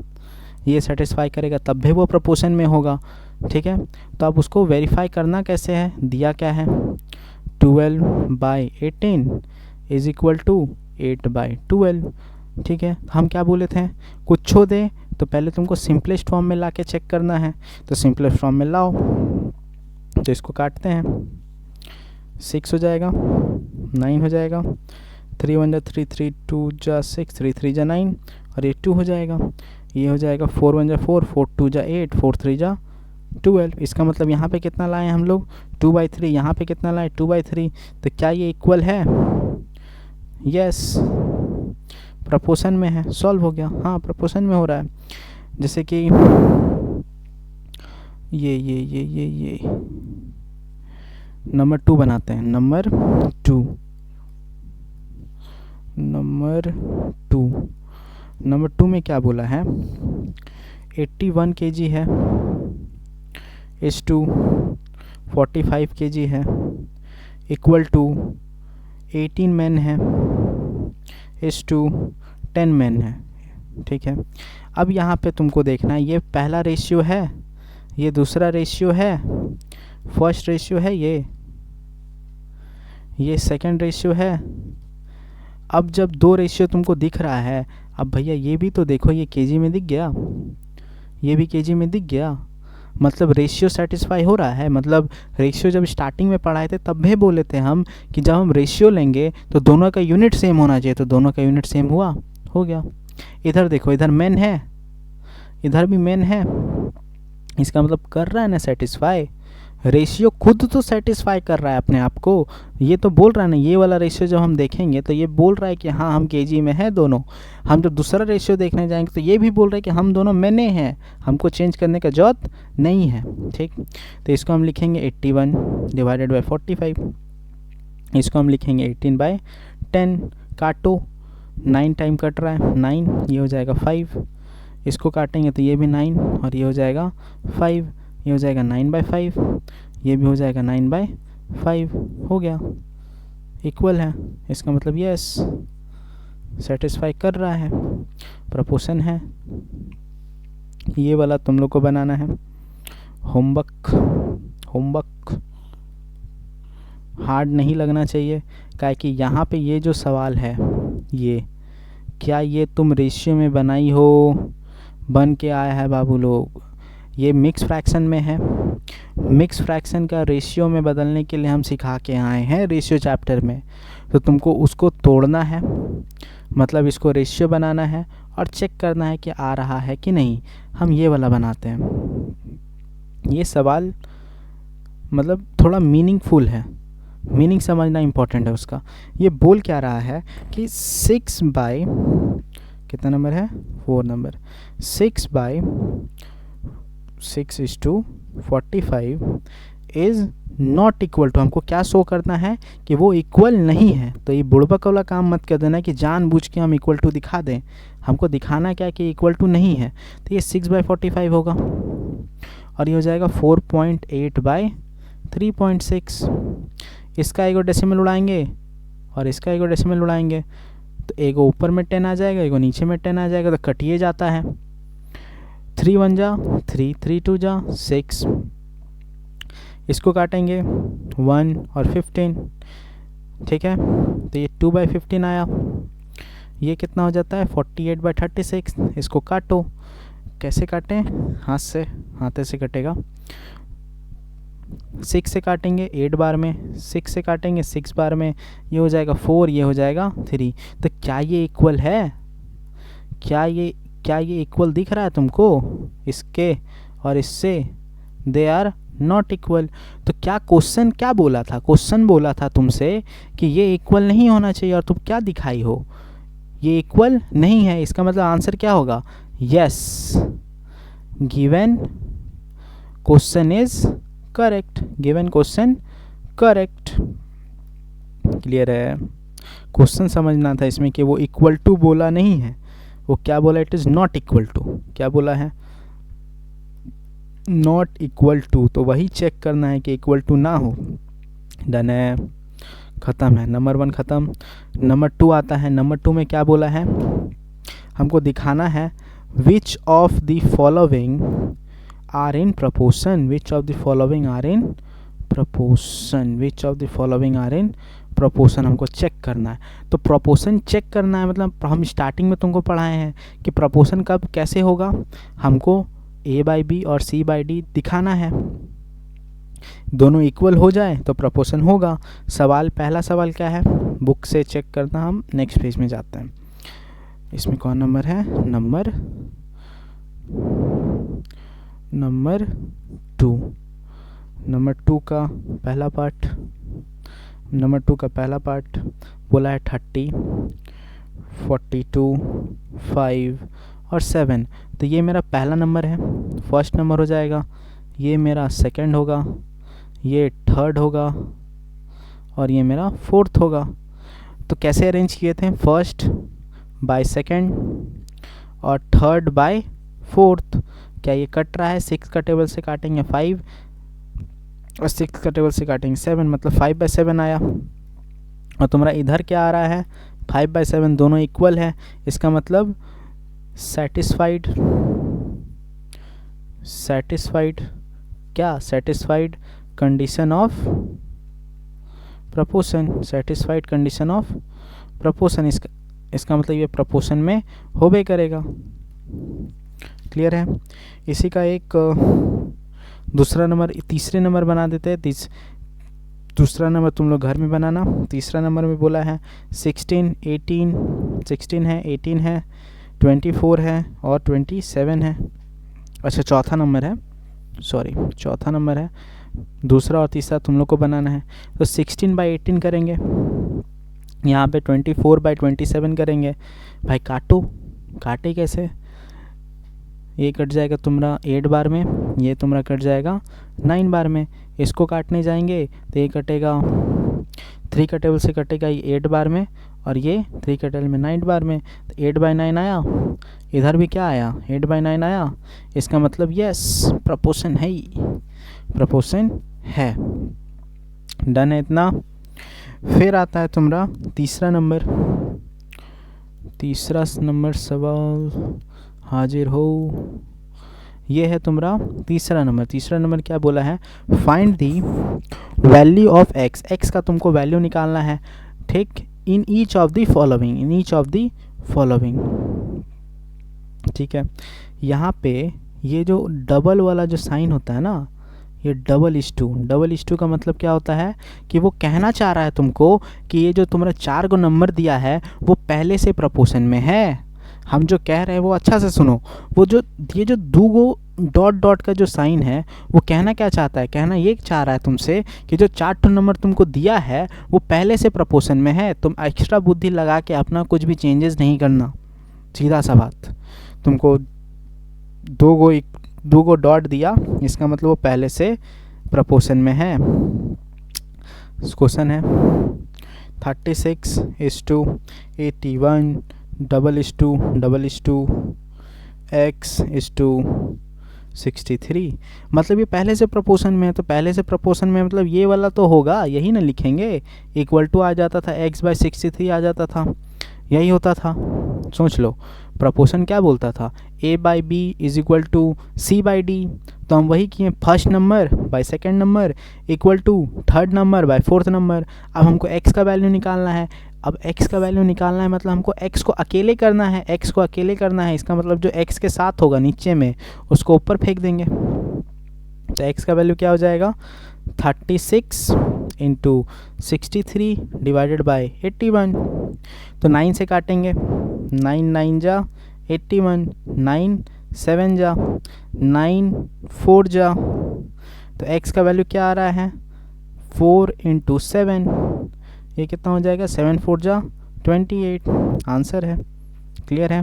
ये सेटिस्फाई करेगा, तब भी वो प्रोपोर्शन में होगा, ठीक है। तो अब उसको वेरीफाई करना कैसे है, दिया क्या है, 12/18 इज इक्वल टू 8/12, ठीक है। हम क्या बोले थे, कुछ छो दे तो पहले तुमको सिंपलेस्ट फॉर्म में ला के चेक करना है, तो सिंपलेस्ट फॉर्म में लाओ। तो इसको काटते हैं, 6 हो जाएगा, 9 हो जाएगा, 3 1 3 3 2 6 3 3 9, और ये 2 हो जाएगा, ये हो जाएगा 4 1 4 4 2 8 4 3 12। इसका मतलब यहाँ पे कितना लाए हम लोग, 2/3। यहाँ पे कितना लाए, 2/3। तो क्या ये इक्वल है, यस, प्रोपोर्शन में है, सॉल्व हो गया। हाँ, प्रोपोर्शन में हो रहा है। जैसे कि ये नंबर 2 बनाते हैं, नंबर 2 में क्या बोला है, 81 kg है, इस टू 45 kg है, इक्वल टू 18 मैन है, इस टू 10 मैन है, ठीक है। अब यहाँ पे तुमको देखना है, ये पहला रेशियो है, ये दूसरा रेशियो है, फर्स्ट रेशियो है, ये सेकंड रेशियो है। अब जब दो रेशियो तुमको दिख रहा है, अब भैया ये भी तो देखो, ये केजी में दिख गया, ये भी केजी में दिख गया, मतलब रेशियो सेटिस्फाई हो रहा है। मतलब रेशियो जब स्टार्टिंग में पढ़ाए थे तब भी बोले थे हम कि जब हम रेशियो लेंगे तो दोनों का यूनिट सेम होना चाहिए, तो दोनों का यूनिट सेम हुआ, हो गया। इधर देखो, इधर मेन है, इधर भी मेन है, इसका मतलब कर रहा है ना सेटिस्फाई, रेशियो खुद तो सेटिस्फाई कर रहा है अपने आप को, ये तो बोल रहा है ना, ये वाला रेशियो जब हम देखेंगे तो ये बोल रहा है कि हाँ हम केजी में हैं दोनों। हम जब दूसरा रेशियो देखने जाएंगे तो ये भी बोल रहा है कि हम दोनों मैंने हैं, हमको चेंज करने का जरूरत नहीं है। ठीक, तो इसको हम लिखेंगे 81 डिवाइडेड बाई 45, इसको हम लिखेंगे 18/10। काटो, 9 टाइम कट रहा है, 9, ये हो जाएगा 5, इसको काटेंगे तो ये भी 9 और ये हो जाएगा 5, ये हो जाएगा 9/5, ये भी हो जाएगा 9/5, हो गया, इक्वल है। इसका मतलब यस सेटिस्फाई कर रहा है, प्रपोर्शन है। ये वाला तुम लोग को बनाना है। होमवर्क हार्ड नहीं लगना चाहिए, क्या कि यहाँ पे ये जो सवाल है, ये क्या ये तुम रेशियो में बनाई हो, बन के आया है बाबू लोग। ये मिक्स फ्रैक्शन में है, मिक्स फ्रैक्शन का रेशियो में बदलने के लिए हम सिखा के आए हैं रेशियो चैप्टर में। तो तुमको उसको तोड़ना है, मतलब इसको रेशियो बनाना है और चेक करना है कि आ रहा है कि नहीं। हम ये वाला बनाते हैं। ये सवाल मतलब थोड़ा मीनिंगफुल है, मीनिंग समझना इम्पोर्टेंट है उसका। ये बोल क्या रहा है कि 6 बाई कितना नंबर है, 4 number, 6/6:45 is not equal to, हमको क्या शो करना है कि वो इक्वल नहीं है। तो ये बुड़बक वाला काम मत कर देना कि जानबूझ के हम इक्वल टू दिखा दें, हमको दिखाना क्या कि इक्वल टू नहीं है। तो ये 6/45 होगा और ये हो जाएगा 4.8/3.6। इसका एगो डेसिमल उड़ाएंगे और इसका एगो डेसिमल उड़ाएंगे, तो एगो ऊपर में 10 आ जाएगा, एगो नीचे में 10 आ जाएगा, तो कटिए जाता है। 3 1 जा 3, 3 2 जा 6, इसको काटेंगे 1 और 15, ठीक है। तो ये 2/15 आया, ये कितना हो जाता है 48/36। इसको काटो, कैसे काटें, हाथ से, हाथे से कटेगा। 6 से काटेंगे 8 बार में, 6 से काटेंगे 6 बार में, ये हो जाएगा 4, ये हो जाएगा 3। तो क्या ये इक्वल है, क्या ये इक्वल दिख रहा है तुमको इसके और इससे? They are not equal. तो क्या क्वेश्चन क्या बोला था, क्वेश्चन बोला था तुमसे कि ये इक्वल नहीं होना चाहिए और तुम क्या दिखाई हो, ये इक्वल नहीं है। इसका मतलब आंसर क्या होगा, yes, given question is correct, given question correct. Clear है? क्वेश्चन समझना था इसमें कि वो इक्वल टू बोला नहीं है, वो क्या बोला, it is not equal to. क्या बोला है, नॉट इक्वल टू। तो वही चेक करना है कि इक्वल टू ना हो। डन है, ख़त्म है, नंबर 1 ख़त्म। नंबर 2 आता है। नंबर 2 में क्या बोला है, हमको दिखाना है which of the following are in proportion, which of the following are in proportion, which of the following are in proportion हमको चेक करना है। तो प्रपोर्शन चेक करना है मतलब हम स्टार्टिंग में तुमको पढ़ाए हैं कि प्रपोर्शन कब कैसे होगा, हमको A/B और C/D दिखाना है, दोनों इक्वल हो जाए तो प्रपोर्शन होगा। सवाल, पहला सवाल क्या है, बुक से चेक करना। हम नेक्स्ट पेज में जाते हैं। इसमें कौन नंबर है, नंबर 2। नंबर 2 का पहला पार्ट, नंबर 2 का पहला पार्ट बोला है 30, 42, 5 और 7। तो ये मेरा पहला नंबर है, फर्स्ट नंबर हो जाएगा। ये मेरा सेकंड होगा, ये थर्ड होगा और ये मेरा फोर्थ होगा। तो कैसे अरेंज किए थे, फर्स्ट बाय सेकंड और थर्ड बाय फोर्थ। क्या ये कट रहा है, 6 का टेबल से काटेंगे 5 और 6 का टेबल से काटेंगे 7, मतलब 5/7 आया। और तुम्हारा इधर क्या आ रहा है, 5/7, दोनों इक्वल है। इसका मतलब सेटिस्फाइड, सेटिस्फाइड क्या, satisfied condition of proportion, satisfied condition of proportion. इसका मतलब ये प्रपोर्शन में होबे करेगा। क्लियर है? इसी का एक दूसरा नंबर, तीसरे नंबर बना देते हैं। दूसरा नंबर तुम लोग घर में बनाना। तीसरा नंबर में बोला है 16, 18, 16 है, 18 है, 24 है और 27 है। अच्छा चौथा नंबर है, सॉरी चौथा नंबर है दूसरा और तीसरा तुम लोग को बनाना है। तो 16/18 करेंगे, यहाँ पे 24/27 करेंगे। भाई काटो, काटे कैसे? ये कट जाएगा तुम्हारा 8 बार में, ये तुम्हारा कट जाएगा 9 बार में। इसको काटने जाएंगे तो ये कटेगा 3 का टेबल से कटेगा ये 8 बार में, और ये 3 का टेबल में 9 बार में। तो 8/9 आया, इधर भी क्या आया 8/9 आया। इसका मतलब यस प्रपोर्शन है ही, प्रपोर्शन है। डन है इतना। फिर आता है तुम्हारा तीसरा नंबर सवाल, हाजिर हो। ये है तुम्हारा तीसरा नंबर क्या बोला है? Find the value of x, x का तुमको वैल्यू निकालना है, ठीक, in each of the following, ठीक है। यहाँ पे ये जो डबल वाला जो साइन होता है ना, ये डबल इज टू का मतलब क्या होता है कि वो कहना चाह रहा है तुमको कि ये जो तुम्हारा 4 को नंबर दिया है वो पहले से प्रपोर्शन में है। हम जो कह रहे हैं वो अच्छा से सुनो, वो जो ये जो 2 गो डॉट का जो साइन है वो कहना क्या चाहता है? कहना ये चाह रहा है तुमसे कि जो 4 नंबर तुमको दिया है वो पहले से प्रपोर्शन में है। तुम एक्स्ट्रा बुद्धि लगा के अपना कुछ भी चेंजेस नहीं करना, सीधा सा बात। तुमको 2 गो डॉट दिया, इसका मतलब वो पहले से प्रपोर्शन में है। क्वेश्चन है 36:81 x:63, मतलब ये पहले से प्रपोर्शन में है। तो पहले से प्रपोर्शन में मतलब ये वाला तो होगा, यही ना लिखेंगे। इक्वल टू आ जाता था, x/63 आ जाता था, यही होता था। सोच लो प्रपोर्शन क्या बोलता था, a/b is equal to c/d। तो हम वही किए, first number by second number equal to third number by fourth number. अब हमको x का वैल्यू निकालना है। अब x का वैल्यू निकालना है मतलब हमको x को अकेले करना है, इसका मतलब जो x के साथ होगा नीचे में उसको ऊपर फेंक देंगे। तो x का वैल्यू क्या हो जाएगा 36 × 63 डिवाइडेड बाय 81। तो 9 से काटेंगे, 9 9 जा 81, 9 7 जा 9 4 जा। तो x का वैल्यू क्या आ रहा है 4 × 7, ये कितना हो जाएगा 7 4 जा 28। आंसर है। क्लियर है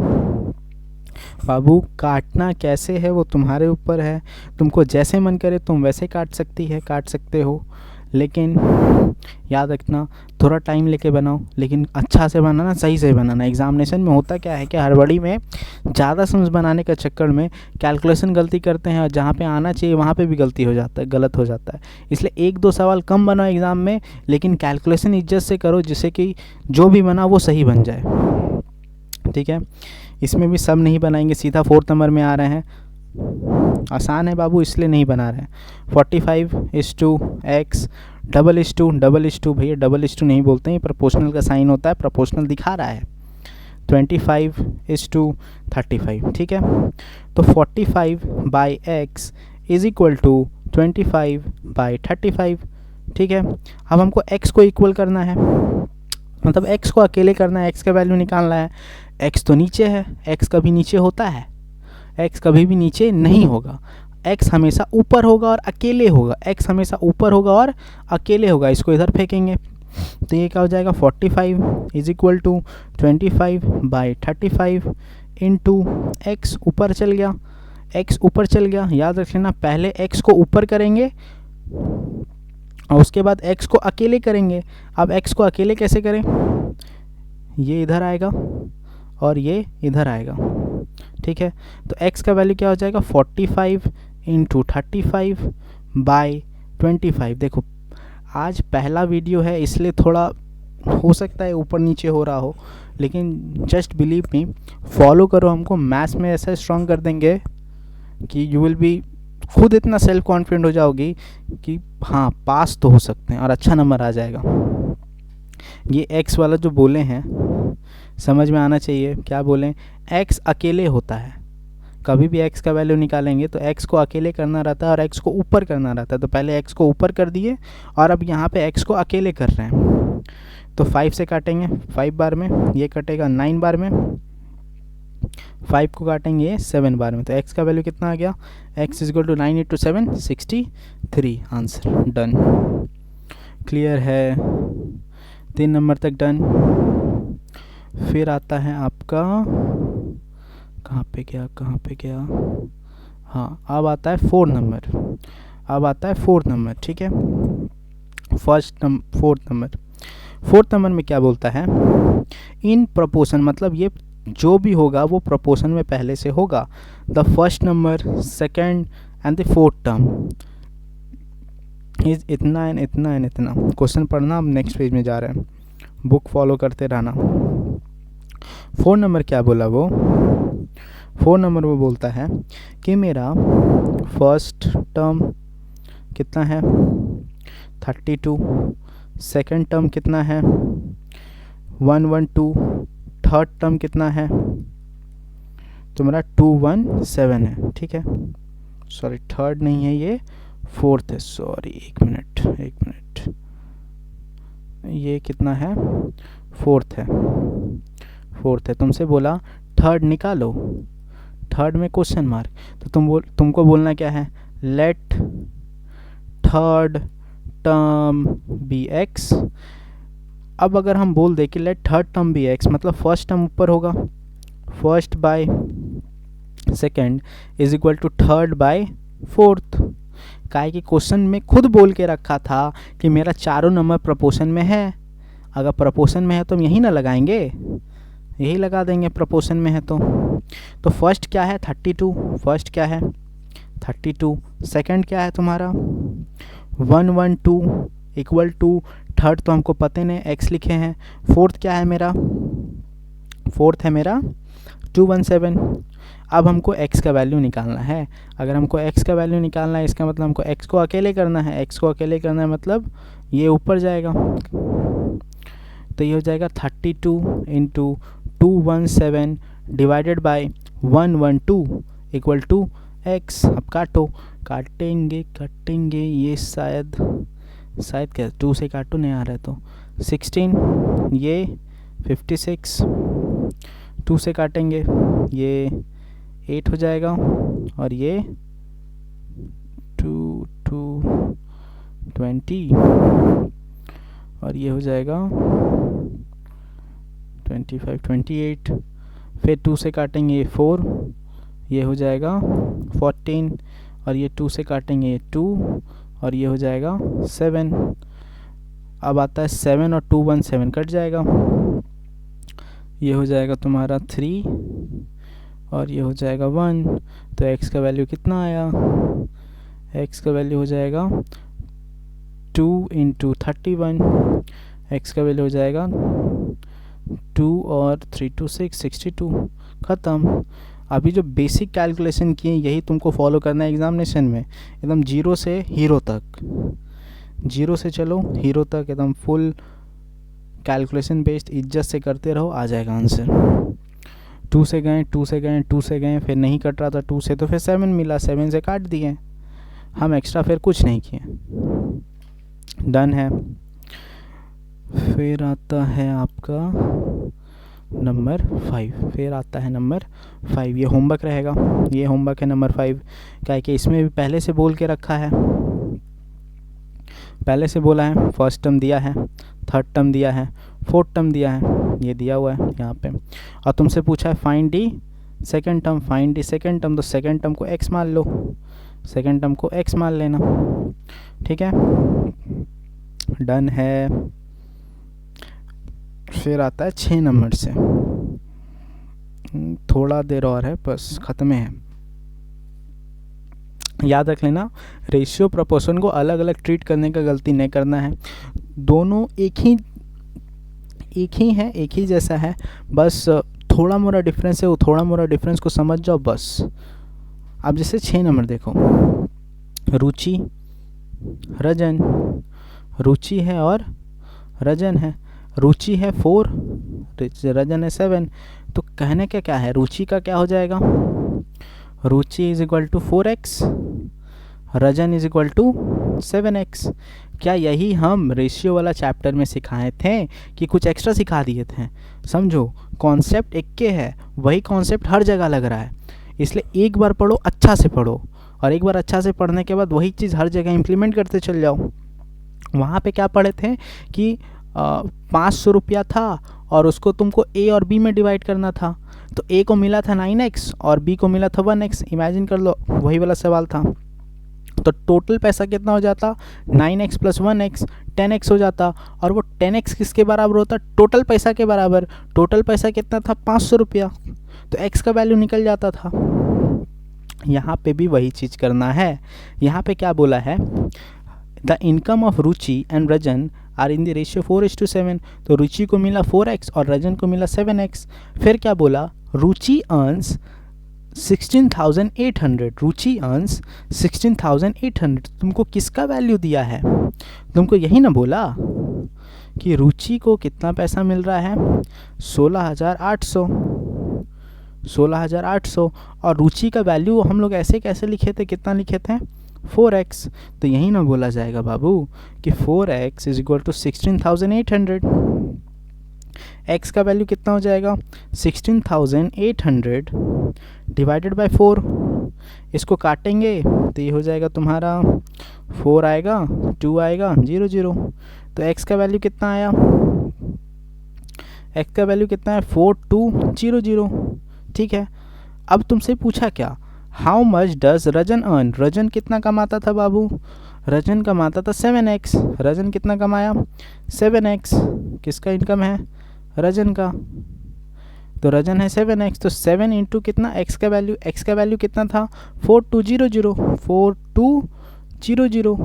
बाबू? काटना कैसे है वो तुम्हारे ऊपर है, तुमको जैसे मन करे तुम वैसे काट सकते हो, लेकिन याद रखना थोड़ा टाइम लेके बनाओ, लेकिन अच्छा से बनाना, सही से बनाना। एग्जामिनेशन में होता क्या है कि हड़बड़ी में ज़्यादा सम्स बनाने के चक्कर में कैलकुलेशन गलती करते हैं, और जहाँ पे आना चाहिए वहाँ पे भी गलत हो जाता है। इसलिए 1-2 सवाल कम बनाओ एग्ज़ाम में, लेकिन कैलकुलेशन इज्जत से करो, जिससे कि जो भी बना वो सही बन जाए, ठीक है। इसमें भी सब नहीं बनाएंगे, सीधा 4th नंबर में आ रहे हैं। आसान है बाबू, इसलिए नहीं बना रहे हैं। 45:x डबल भैया डबल नहीं बोलते हैं, प्रोपोर्शनल का साइन होता है, प्रोपोर्शनल दिखा रहा है। 25:35, ठीक है। तो 45/x इज इक्वल टू 25/35, ठीक है। अब हमको x को इक्वल करना है, मतलब x को अकेले करना है, x का वैल्यू निकालना है। x तो नीचे है, x कभी नीचे होता है? x कभी भी नीचे नहीं होगा, x हमेशा ऊपर होगा और अकेले होगा, x हमेशा ऊपर होगा और अकेले होगा। इसको इधर फेंकेंगे तो ये क्या हो जाएगा 45 is equal to 25/35 into x ऊपर चल गया, x ऊपर चल गया। याद रख लेना, पहले x को ऊपर करेंगे और उसके बाद x को अकेले करेंगे। अब x को अकेले कैसे करें, ये इधर आएगा और ये इधर आएगा, ठीक है। तो x का वैल्यू क्या हो जाएगा 45 × 35/25। देखो आज पहला वीडियो है इसलिए थोड़ा हो सकता है ऊपर नीचे हो रहा हो, लेकिन जस्ट बिलीव मी, फॉलो करो हमको। मैथ्स में ऐसा स्ट्रॉन्ग कर देंगे कि यू विल बी खुद इतना सेल्फ कॉन्फिडेंट हो जाओगी कि हाँ पास तो हो सकते हैं और अच्छा नंबर आ जाएगा। ये x वाला जो बोले हैं समझ में आना चाहिए, क्या बोलें, x अकेले होता है। कभी भी x का वैल्यू निकालेंगे तो x को अकेले करना रहता है और x को ऊपर करना रहता है। तो पहले x को ऊपर कर दिए और अब यहाँ पे x को अकेले कर रहे हैं। तो 5 से काटेंगे 5 बार में, ये कटेगा 9 बार में, 5 को काटेंगे 7 बार में, तो x का वैल्यू कितना आ गया, x equal to 9 into 7 63। Answer done. Clear है, 3 नंबर तक डन। फिर आता है आपका, कहाँ पे गया, हाँ अब आता है 4 नंबर। ठीक है, फोर्थ नंबर में क्या बोलता है, इन प्रोपोर्शन, मतलब ये जो भी होगा वो प्रोपोर्शन में पहले से होगा। The first number, second and the fourth term is इतना एंड इतना एंड इतना। क्वेश्चन पढ़ना, अब नेक्स्ट पेज में जा रहे हैं, बुक फॉलो करते रहना। 4 नंबर क्या बोला वो, 4 नंबर में बोलता है कि मेरा फर्स्ट टर्म कितना है 32, सेकंड टर्म कितना है 112, थर्ड टर्म कितना है, तो मेरा 217 है। ठीक है, सॉरी थर्ड नहीं है, ये फोर्थ है, सॉरी एक मिनट, ये कितना है, फोर्थ है। तुमसे बोला थर्ड निकालो, थर्ड में क्वेश्चन मार्क, तो तुमको बोलना क्या है, let third term be x. अब अगर हम बोल दें कि let third term be x, मतलब फर्स्ट टर्म ऊपर होगा, first by second is equal to third by fourth. काहे कि क्वेश्चन में खुद बोल के रखा था कि मेरा चारों नंबर प्रोपोर्शन में है। अगर प्रोपोर्शन में है तो हम यही ना लगाएंगे, यही लगा देंगे प्रोपोर्शन में है तो फर्स्ट क्या है 32, सेकंड क्या है तुम्हारा 112 इक्वल टू, थर्ड तो हमको पता नहीं x लिखे हैं, फोर्थ क्या है मेरा, 217। अब हमको x का वैल्यू निकालना है। अगर हमको x का वैल्यू निकालना है, इसका मतलब हमको x को अकेले करना है, मतलब ये ऊपर जाएगा, तो ये हो जाएगा 32 into 217 divided by 112 equal to x। अब काटेंगे ये शायद क्या 2 से काटो नहीं आ रहा है, तो 16, ये 56, 2 से काटेंगे ये 8 हो जाएगा, और ये 2 20, और ये हो जाएगा 25 28, फिर 2 से काटेंगे ये 4, ये हो जाएगा 14, और ये 2 से काटेंगे ये 2, और ये हो जाएगा 7। अब आता है 7 और 2 1 7 कट जाएगा, ये हो जाएगा तुम्हारा 3, और ये हो जाएगा 1। तो x का वैल्यू कितना आया, x का वैल्यू हो जाएगा 2 इंटू 31, x का वैल्यू हो जाएगा 2 और 3 2 6 62। ख़त्म। अभी जो बेसिक कैलकुलेशन किए यही तुमको फॉलो करना है एग्जामिनेशन में, एकदम जीरो से हीरो तक, जीरो से चलो हीरो तक, एकदम फुल कैलकुलेशन बेस्ड इज्जत से करते रहो, आ जाएगा आंसर। 2 से गए, फिर नहीं कट रहा था 2 से, तो फिर 7 मिला, 7 से काट दिए, हम एक्स्ट्रा फिर कुछ नहीं किए, डन है। फिर आता है आपका नंबर 5, ये होमवर्क रहेगा, ये होमवर्क है नंबर 5। क्या है कि इसमें भी पहले से बोल के रखा है, पहले से बोला है, फर्स्ट टर्म दिया है, थर्ड टर्म दिया है, फोर्थ टर्म दिया है, ये दिया हुआ है यहाँ पे, और तुमसे पूछा है फाइंड दी सेकेंड टर्म, तो सेकेंड टर्म को x मान लो, सेकेंड टर्म को x मान लेना, ठीक है, डन है। फिर आता है 6 नंबर से, थोड़ा देर और है, बस ख़त्म है। याद रख लेना, रेशियो प्रोपोर्शन को अलग अलग ट्रीट करने का गलती नहीं करना है, दोनों एक ही है, एक ही जैसा है, बस थोड़ा मोड़ा डिफरेंस है, वो थोड़ा मोड़ा डिफरेंस को समझ जाओ बस। अब जैसे 6 नंबर देखो, रुचि रजन, रुचि है और रजन है, रुचि है 4, रजन है 7, तो कहने का क्या है, रुचि का क्या हो जाएगा, Ruchi is equal to 4x, Rajan is equal to 7x। क्या यही हम रेशियो वाला चैप्टर में सिखाए थे कि कुछ एक्स्ट्रा सिखा दिए थे? समझो, कॉन्सेप्ट एक के है, वही कॉन्सेप्ट हर जगह लग रहा है, इसलिए एक बार पढ़ो, अच्छा से पढ़ो, और एक बार अच्छा से पढ़ने के बाद वही चीज़ हर जगह इम्प्लीमेंट करते चल जाओ। वहाँ पे क्या पढ़े थे कि 500 रुपया था और उसको तुमको ए और बी में डिवाइड करना था, तो ए को मिला था 9x और बी को मिला था 1x। इमेजिन कर लो, वही वाला सवाल था। तो टोटल पैसा कितना हो जाता? 9x प्लस 1x 10x हो जाता, और वो 10x किसके बराबर होता? टोटल पैसा के बराबर। टोटल पैसा कितना था? 500 रुपया। तो x का वैल्यू निकल जाता था। यहाँ पे भी वही चीज़ करना है। यहाँ पे क्या बोला है? The income of Ruchi and Rajan are in the ratio 4:7। तो रुचि को मिला 4x और रजन को मिला 7x। फिर क्या बोला? रुचि अर्न्स 16,800। रुचि अर्न्स 16,800। तुमको किसका वैल्यू दिया है? तुमको यही ना बोला कि रुचि को कितना पैसा मिल रहा है? 16,800। 16,800। और रुचि का वैल्यू हम लोग ऐसे कैसे लिखे थे? कितना लिखे थे? 4x। तो यही ना बोला जाएगा बाबू कि 4x is equal to 16,800। x का वैल्यू कितना हो जाएगा? 16,800 डिवाइडेड बाय 4। इसको काटेंगे तो ये हो जाएगा तुम्हारा 4 आएगा, 2 आएगा, 0 0। तो x का वैल्यू कितना आया? x का वैल्यू कितना है? 4200। ठीक है। अब तुमसे पूछा क्या? How much does Rajan earn? Rajan कितना कमाता था बाबू? रजन कमाता था 7x। रजन कितना कमाया? 7x। किसका इनकम है? रजन का। तो रजन है 7x, तो 7 इंटू कितना? x का वैल्यू। x का वैल्यू कितना था? 4200। 4200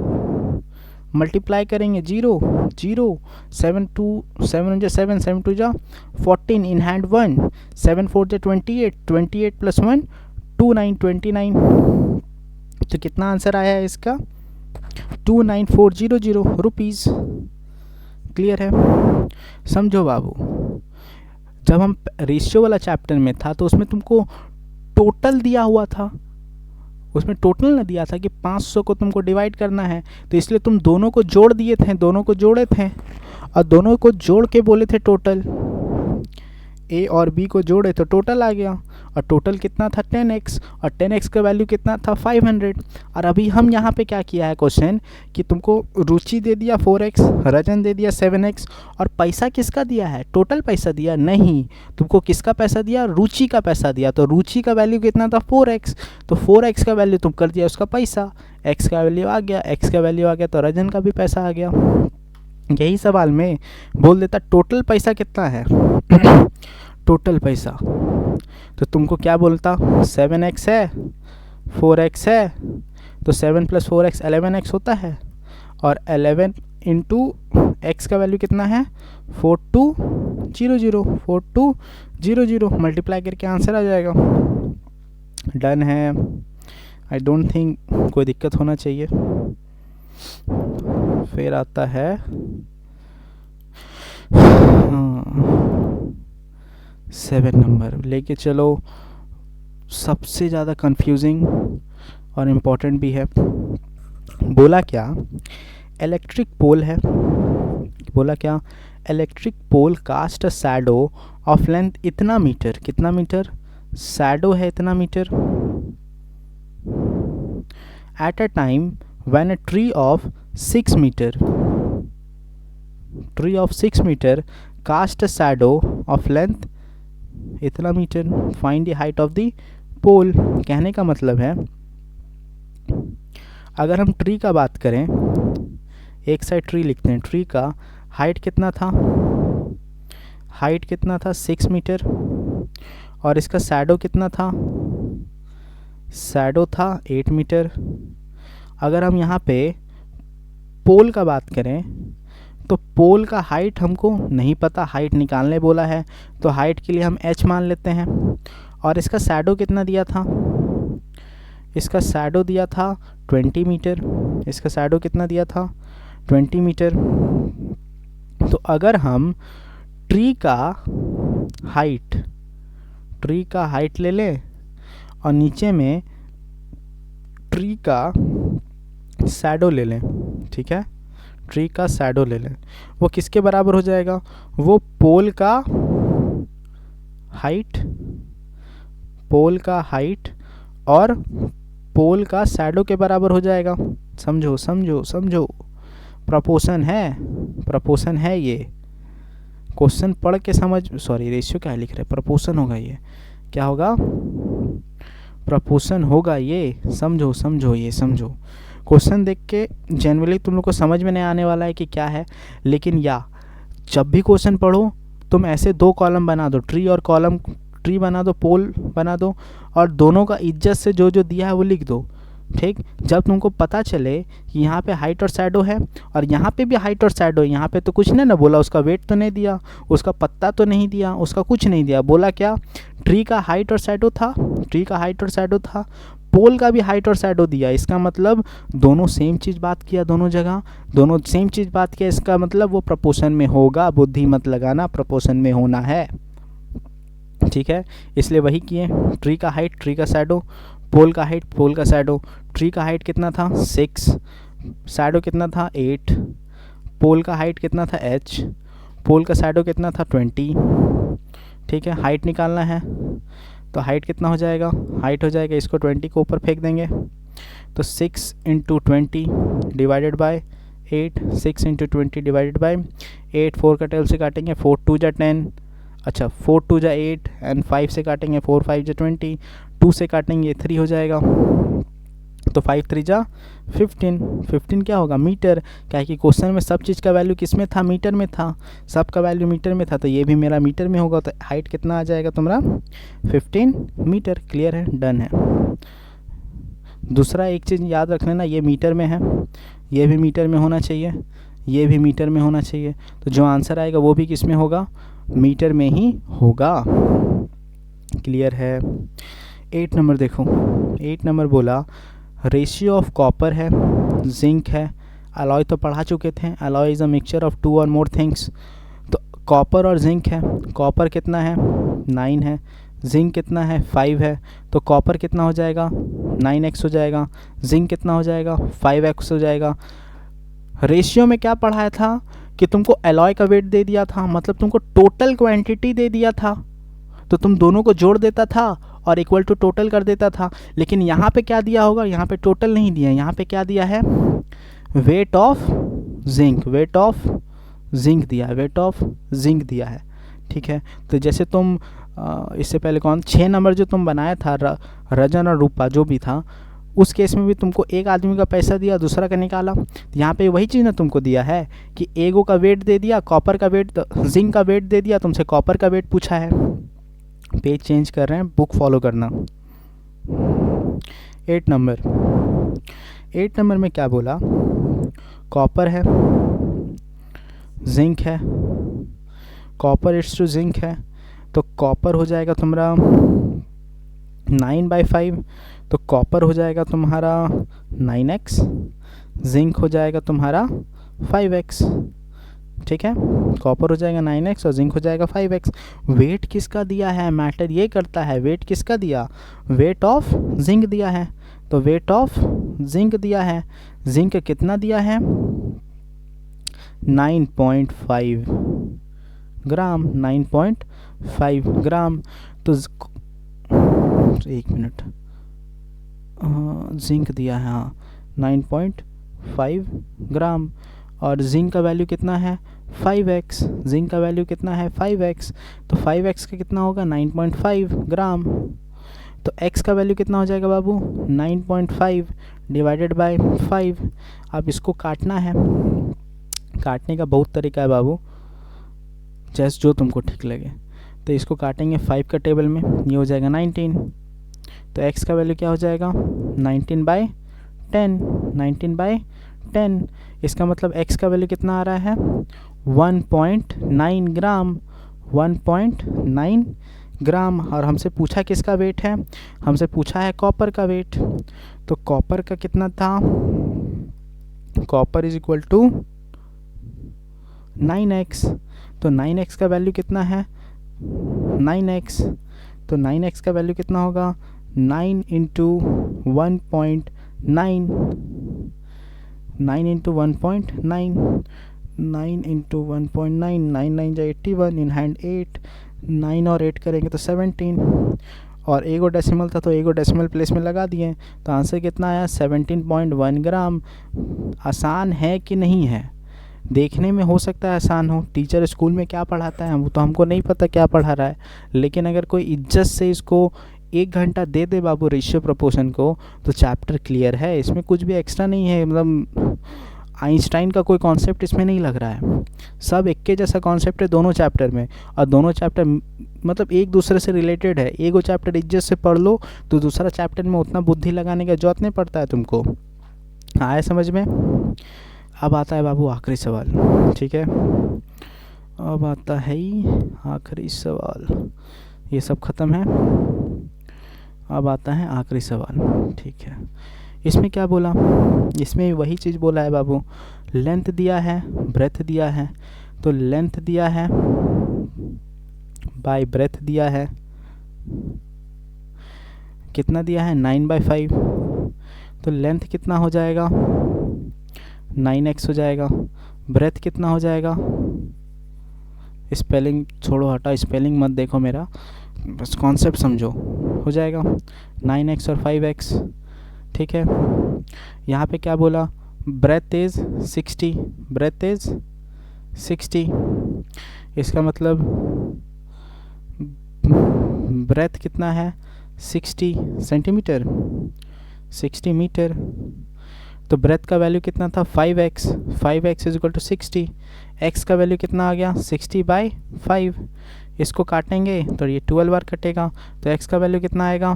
मल्टीप्लाई करेंगे 0 0। 7 2 7 7 7 2 जा 14 इन हैंड 1 7 4 जा 28 28 प्लस 1 29 29। तो कितना आंसर आया है इसका? 29,400 रुपीज़। क्लियर है? समझो बाबू, जब हम रेशियो वाला चैप्टर में था तो उसमें तुमको टोटल दिया हुआ था, उसमें टोटल ना दिया था कि 500 को तुमको डिवाइड करना है, तो इसलिए तुम दोनों को जोड़ दिए थे, दोनों को जोड़े थे और दोनों को जोड़ के बोले थे टोटल। ए और बी को जोड़े तो टोटल आ गया, और टोटल कितना था? 10x, और 10x का वैल्यू कितना था? 500। और अभी हम यहाँ पे क्या किया है क्वेश्चन कि तुमको रुचि दे दिया 4x, रजन दे दिया 7x, और पैसा किसका दिया है? टोटल पैसा दिया नहीं, तुमको किसका पैसा दिया? रुचि का पैसा दिया। तो रुचि का वैल्यू कितना था? 4x। तो 4x का वैल्यू तुम कर दिया उसका पैसा, x का वैल्यू आ गया, x का वैल्यू आ गया तो रजन का भी पैसा आ गया। यही सवाल में बोल देता टोटल पैसा कितना है? टोटल पैसा तो तुमको क्या बोलता? 7x है, 4x है, तो 7 प्लस 4x 11x होता है, और 11 इंटू एक्स का वैल्यू कितना है? 4200। 4200 मल्टीप्लाई करके आंसर आ जाएगा। डन है। आई डोंट थिंक कोई दिक्कत होना चाहिए। फिर आता है 7 नंबर, लेके चलो सबसे ज़्यादा कंफ्यूजिंग और इम्पोर्टेंट भी है। बोला क्या? इलेक्ट्रिक पोल है। बोला क्या? Electric pole cast a shadow of length इतना मीटर। कितना मीटर? शैडो है इतना metre. At a time when a tree of 6 metre, tree of 6 metre cast a shadow of length इतना metre, find the height of the pole. कहने का मतलब है अगर हम ट्री का बात करें, एक साइड ट्री लिखते हैं, ट्री का हाइट कितना था? हाइट कितना था? 6 मीटर। और इसका शैडो कितना था? शैडो था 8 मीटर। अगर हम यहाँ पे पोल का बात करें तो पोल का हाइट हमको नहीं पता, हाइट निकालने बोला है, तो हाइट के लिए हम h मान लेते हैं। और इसका शैडो कितना दिया था? इसका शैडो दिया था 20 मीटर। इसका शैडो कितना दिया था? 20 मीटर। तो अगर हम ट्री का हाइट ले लें और नीचे में ट्री का शैडो ले लें, ठीक है, ट्री का शैडो ले लें, वो किसके बराबर हो जाएगा, वो पोल का हाइट और पोल का शैडो के बराबर हो जाएगा। समझो समझो समझो, प्रपोर्शन है ये, क्वेश्चन पढ़ के समझ, सॉरी रेशियो क्या लिख रहे हैं, प्रपोर्शन होगा ये, क्या होगा, प्रपोर्शन होगा ये, समझो ये समझो। क्वेश्चन देख के जनरली तुम लोग को समझ में नहीं आने वाला है कि क्या है, लेकिन जब भी क्वेश्चन पढ़ो तुम ऐसे 2 कॉलम बना दो, ट्री और कॉलम, ट्री बना दो, पोल बना दो, और दोनों का इज्जत से जो जो दिया है वो लिख दो। ठीक, जब तुमको पता चले कि यहाँ पे हाइट और शैडो है और यहाँ पे भी हाइट और शैडो है, यहाँ पे तो कुछ नहीं ना बोला, उसका वेट तो नहीं दिया, उसका पत्ता तो नहीं दिया, उसका कुछ नहीं दिया, बोला क्या, ट्री का हाइट और शैडो था, पोल का भी हाइट और शैडो दिया। इसका मतलब दोनों सेम चीज़ बात किया, दोनों जगह दोनों सेम चीज़ बात किया, इसका मतलब वो प्रपोर्शन में होगा, बुद्धि मत लगाना, प्रपोर्शन में होना है। ठीक है, इसलिए वही किए, ट्री का हाइट, ट्री का शैडो, पोल का हाइट, पोल का शैडो। ट्री का हाइट कितना था 6, शैडो कितना था 8, पोल का हाइट कितना था h, पोल का शैडो कितना था 20। ठीक है, हाइट निकालना है तो हाइट कितना हो जाएगा, हाइट हो जाएगा, इसको 20 को ऊपर फेंक देंगे तो 6 × 20 डिवाइडेड बाय 8, 6 × 20 डिवाइडेड बाय 8, 4 का 12 से काटेंगे, 4 2 जा 10, अच्छा 4 2 जा 8 एंड 5 से काटेंगे, 4 5 जा 20, 2 से काटेंगे 3 हो जाएगा, तो 5 3 जा 15, 15 क्या होगा मीटर, क्या है कि क्वेश्चन में सब चीज़ का वैल्यू किस में था, मीटर में था, सब का वैल्यू मीटर में था, तो ये भी मेरा मीटर में होगा, तो हाइट कितना आ जाएगा तुम्हारा 15 मीटर। क्लियर है, डन है। दूसरा एक चीज़ याद रख लेना, ये मीटर में है, ये भी मीटर में होना चाहिए, ये भी मीटर में होना चाहिए, तो जो आंसर आएगा वो भी किस में होगा, मीटर में ही होगा। क्लियर है। 8 नंबर देखो, 8 नंबर बोला रेशियो ऑफ कॉपर है, जिंक है, अलॉय तो पढ़ा चुके थे, alloy is a mixture of 2 और मोर थिंग्स, तो कॉपर और जिंक है, कॉपर कितना है 9 है, जिंक कितना है 5 है, तो कॉपर कितना हो जाएगा 9x हो जाएगा, जिंक कितना हो जाएगा 5x हो जाएगा। रेशियो में क्या पढ़ाया था कि तुमको अलॉय का वेट दे दिया था, मतलब तुमको टोटल क्वांटिटी दे दिया था, तो तुम दोनों को जोड़ देता था और इक्वल टू टोटल कर देता था, लेकिन यहाँ पे क्या दिया होगा, यहाँ पे टोटल नहीं दिया, यहाँ पे क्या दिया है, weight of zinc, weight of zinc दिया है, वेट ऑफ जिंक दिया है। ठीक है, तो जैसे तुम इससे पहले 6 नंबर जो तुम बनाया था रजन और रूपा जो भी था, उस केस में भी तुमको एक आदमी का पैसा दिया, दूसरा का निकाला, तो यहाँ पे वही चीज़ ना तुमको दिया है कि एगो का वेट दे दिया, कॉपर का वेट, जिंक का वेट दे दिया, तुमसे कॉपर का वेट पूछा है। पेज चेंज कर रहे हैं, बुक फॉलो करना। 8 नंबर में क्या बोला, कॉपर है, जिंक है, कॉपर इट्स टू जिंक है, तो कॉपर हो जाएगा तुम्हारा 9/5, तो कॉपर हो जाएगा तुम्हारा 9x, जिंक हो जाएगा तुम्हारा 5x। ठीक है, कॉपर हो जाएगा 9x और जिंक हो जाएगा 5x। वेट किसका दिया है, मैटर ये करता है, वेट किसका दिया, वेट ऑफ जिंक दिया है, तो वेट ऑफ जिंक दिया है, जिंक कितना दिया है 9.5 ग्राम, 9.5 ग्राम, तो एक मिनट, जिंक दिया है हाँ 9.5 ग्राम, और जिंक का वैल्यू कितना है 5x, जिंक का वैल्यू कितना है 5x, तो 5x का कितना होगा 9.5 ग्राम, तो x का वैल्यू कितना हो जाएगा बाबू 9.5 डिवाइडेड बाय 5। अब इसको काटना है, काटने का बहुत तरीका है बाबू, जैसे जो तुमको ठीक लगे, तो इसको काटेंगे 5 का टेबल में, ये हो जाएगा 19, तो x का वैल्यू क्या हो जाएगा 19/10, 19/10, इसका मतलब x का वैल्यू कितना आ रहा है 1.9 ग्राम, 1.9 ग्राम, और हमसे पूछा किसका वेट है, हमसे पूछा है कॉपर का वेट, तो कॉपर का कितना था, copper is equal to 9x, तो 9x का वैल्यू कितना है 9x, तो 9x का वैल्यू कितना होगा 9 × 1.9, 9 इंटू 1.9, 9 इंटू 1.9, 9 9 जा 81, इन हैंड 8, 9 और 8 करेंगे तो 17, और एगो डेसिमल था तो एगो डेसिमल प्लेस में लगा दिए, तो आंसर कितना आया 17.1 ग्राम। आसान है कि नहीं है? देखने में हो सकता है आसान हो, टीचर स्कूल में क्या पढ़ाता है वो तो हमको नहीं पता क्या पढ़ा रहा है, लेकिन अगर कोई इज्जत से इसको 1 घंटा दे दे बाबू रेशियो प्रोपोर्शन को, तो चैप्टर क्लियर है। इसमें कुछ भी एक्स्ट्रा नहीं है, मतलब आइंस्टाइन का कोई कॉन्सेप्ट इसमें नहीं लग रहा है, सब एक के जैसा कॉन्सेप्ट है दोनों चैप्टर में, और दोनों चैप्टर मतलब एक दूसरे से रिलेटेड है। एगो चैप्टर इज्जत से पढ़ लो तो दूसरा चैप्टर में उतना बुद्धि लगाने का जरूरत नहीं पड़ता है तुमको। आया समझ में? अब आता है बाबू आखिरी सवाल, ठीक है, अब आता है आखिरी सवाल, ये सब ख़त्म है, अब आता है आखिरी सवाल, ठीक है। इसमें क्या बोला? इसमें वही चीज़ बोला है बाबू, लेंथ दिया है, ब्रेथ दिया है, तो लेंथ दिया है बाय ब्रेथ दिया है, कितना दिया है 9/5, तो लेंथ कितना हो जाएगा 9x हो जाएगा, ब्रेथ कितना हो जाएगा, स्पेलिंग छोड़ो हटा, स्पेलिंग मत देखो मेरा, बस कॉन्सेप्ट समझो, हो जाएगा 9x और 5x, ठीक है। यहाँ पे क्या बोला, ब्रेथ इज़ 60, ब्रेथ इज़ 60, इसका मतलब ब्रेथ कितना है 60 सेंटीमीटर, 60 मीटर, तो ब्रेथ का वैल्यू कितना था 5x, 5x is equal to 60, x का वैल्यू कितना आ गया 60/5, इसको काटेंगे तो ये 12 बार कटेगा, तो x का वैल्यू कितना आएगा,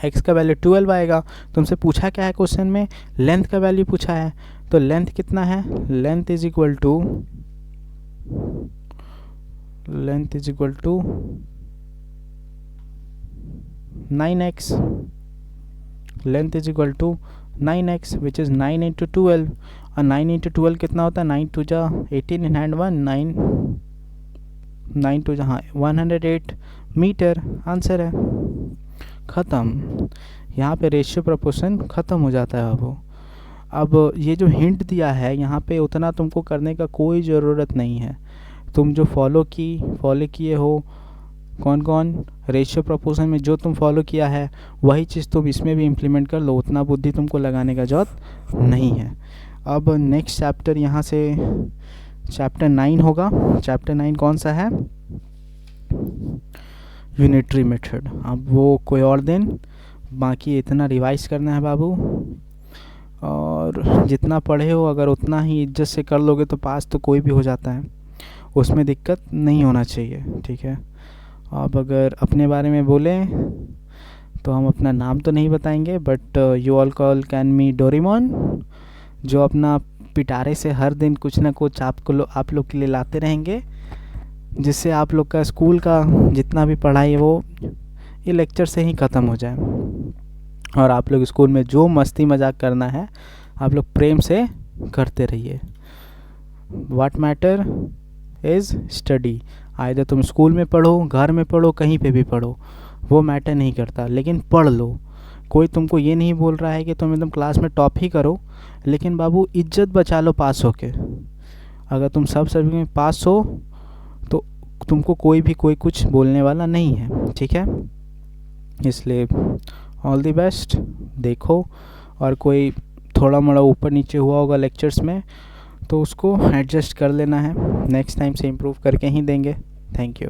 x का वैल्यू 12 आएगा। तुमसे पूछा क्या है क्वेश्चन में, लेंथ का वैल्यू पूछा है, तो लेंथ कितना है, length is equal to 9x, length is equal to 9x which is 9 into 12, और 9 इंटू 12 कितना होता है, 9 2 जा 18 इन हैंड 1, 9 2 जहाँ 108 मीटर, आंसर है, ख़त्म। यहाँ पे रेशियो प्रोपोर्शन ख़त्म हो जाता है बाबू। अब ये जो हिंट दिया है यहाँ पे उतना तुमको करने का कोई ज़रूरत नहीं है, तुम जो फॉलो किए हो, कौन कौन रेशियो प्रोपोर्शन में जो तुम फॉलो किया है वही चीज़ तुम इसमें भी इम्प्लीमेंट कर लो, उतना बुद्धि तुमको लगाने का ज़रूरत नहीं है। अब नेक्स्ट चैप्टर यहाँ से चैप्टर 9 होगा। चैप्टर 9 कौन सा है, यूनिटरी मेथड। अब वो कोई और दिन, बाकी इतना रिवाइज करना है बाबू, और जितना पढ़े हो अगर उतना ही इज्जत से कर लोगे तो पास तो कोई भी हो जाता है, उसमें दिक्कत नहीं होना चाहिए, ठीक है। अब अगर अपने बारे में बोलें तो हम अपना नाम तो नहीं बताएंगे, but you all call can me Doraemon, जो अपना पिटारे से हर दिन कुछ ना कुछ आप लोग के लिए लाते रहेंगे, जिससे आप लोग का स्कूल का जितना भी पढ़ाई है वो ये लेक्चर से ही ख़त्म हो जाए, और आप लोग स्कूल में जो मस्ती मजाक करना है आप लोग प्रेम से करते रहिए। What matter is study, either तुम स्कूल में पढ़ो, घर में पढ़ो, कहीं पे भी पढ़ो, वो मैटर नहीं करता, लेकिन पढ़ लो। कोई तुमको ये नहीं बोल रहा है कि तुम एकदम क्लास में टॉप ही करो, लेकिन बाबू इज्जत बचा लो पास होके। अगर तुम सब सब्जेक्ट में पास हो तो तुमको कोई कुछ बोलने वाला नहीं है, ठीक है। इसलिए ऑल द बेस्ट। देखो, और कोई थोड़ा मोड़ा ऊपर नीचे हुआ होगा लेक्चर्स में तो उसको एडजस्ट कर लेना है, नेक्स्ट टाइम से इम्प्रूव करके ही देंगे। Thank you.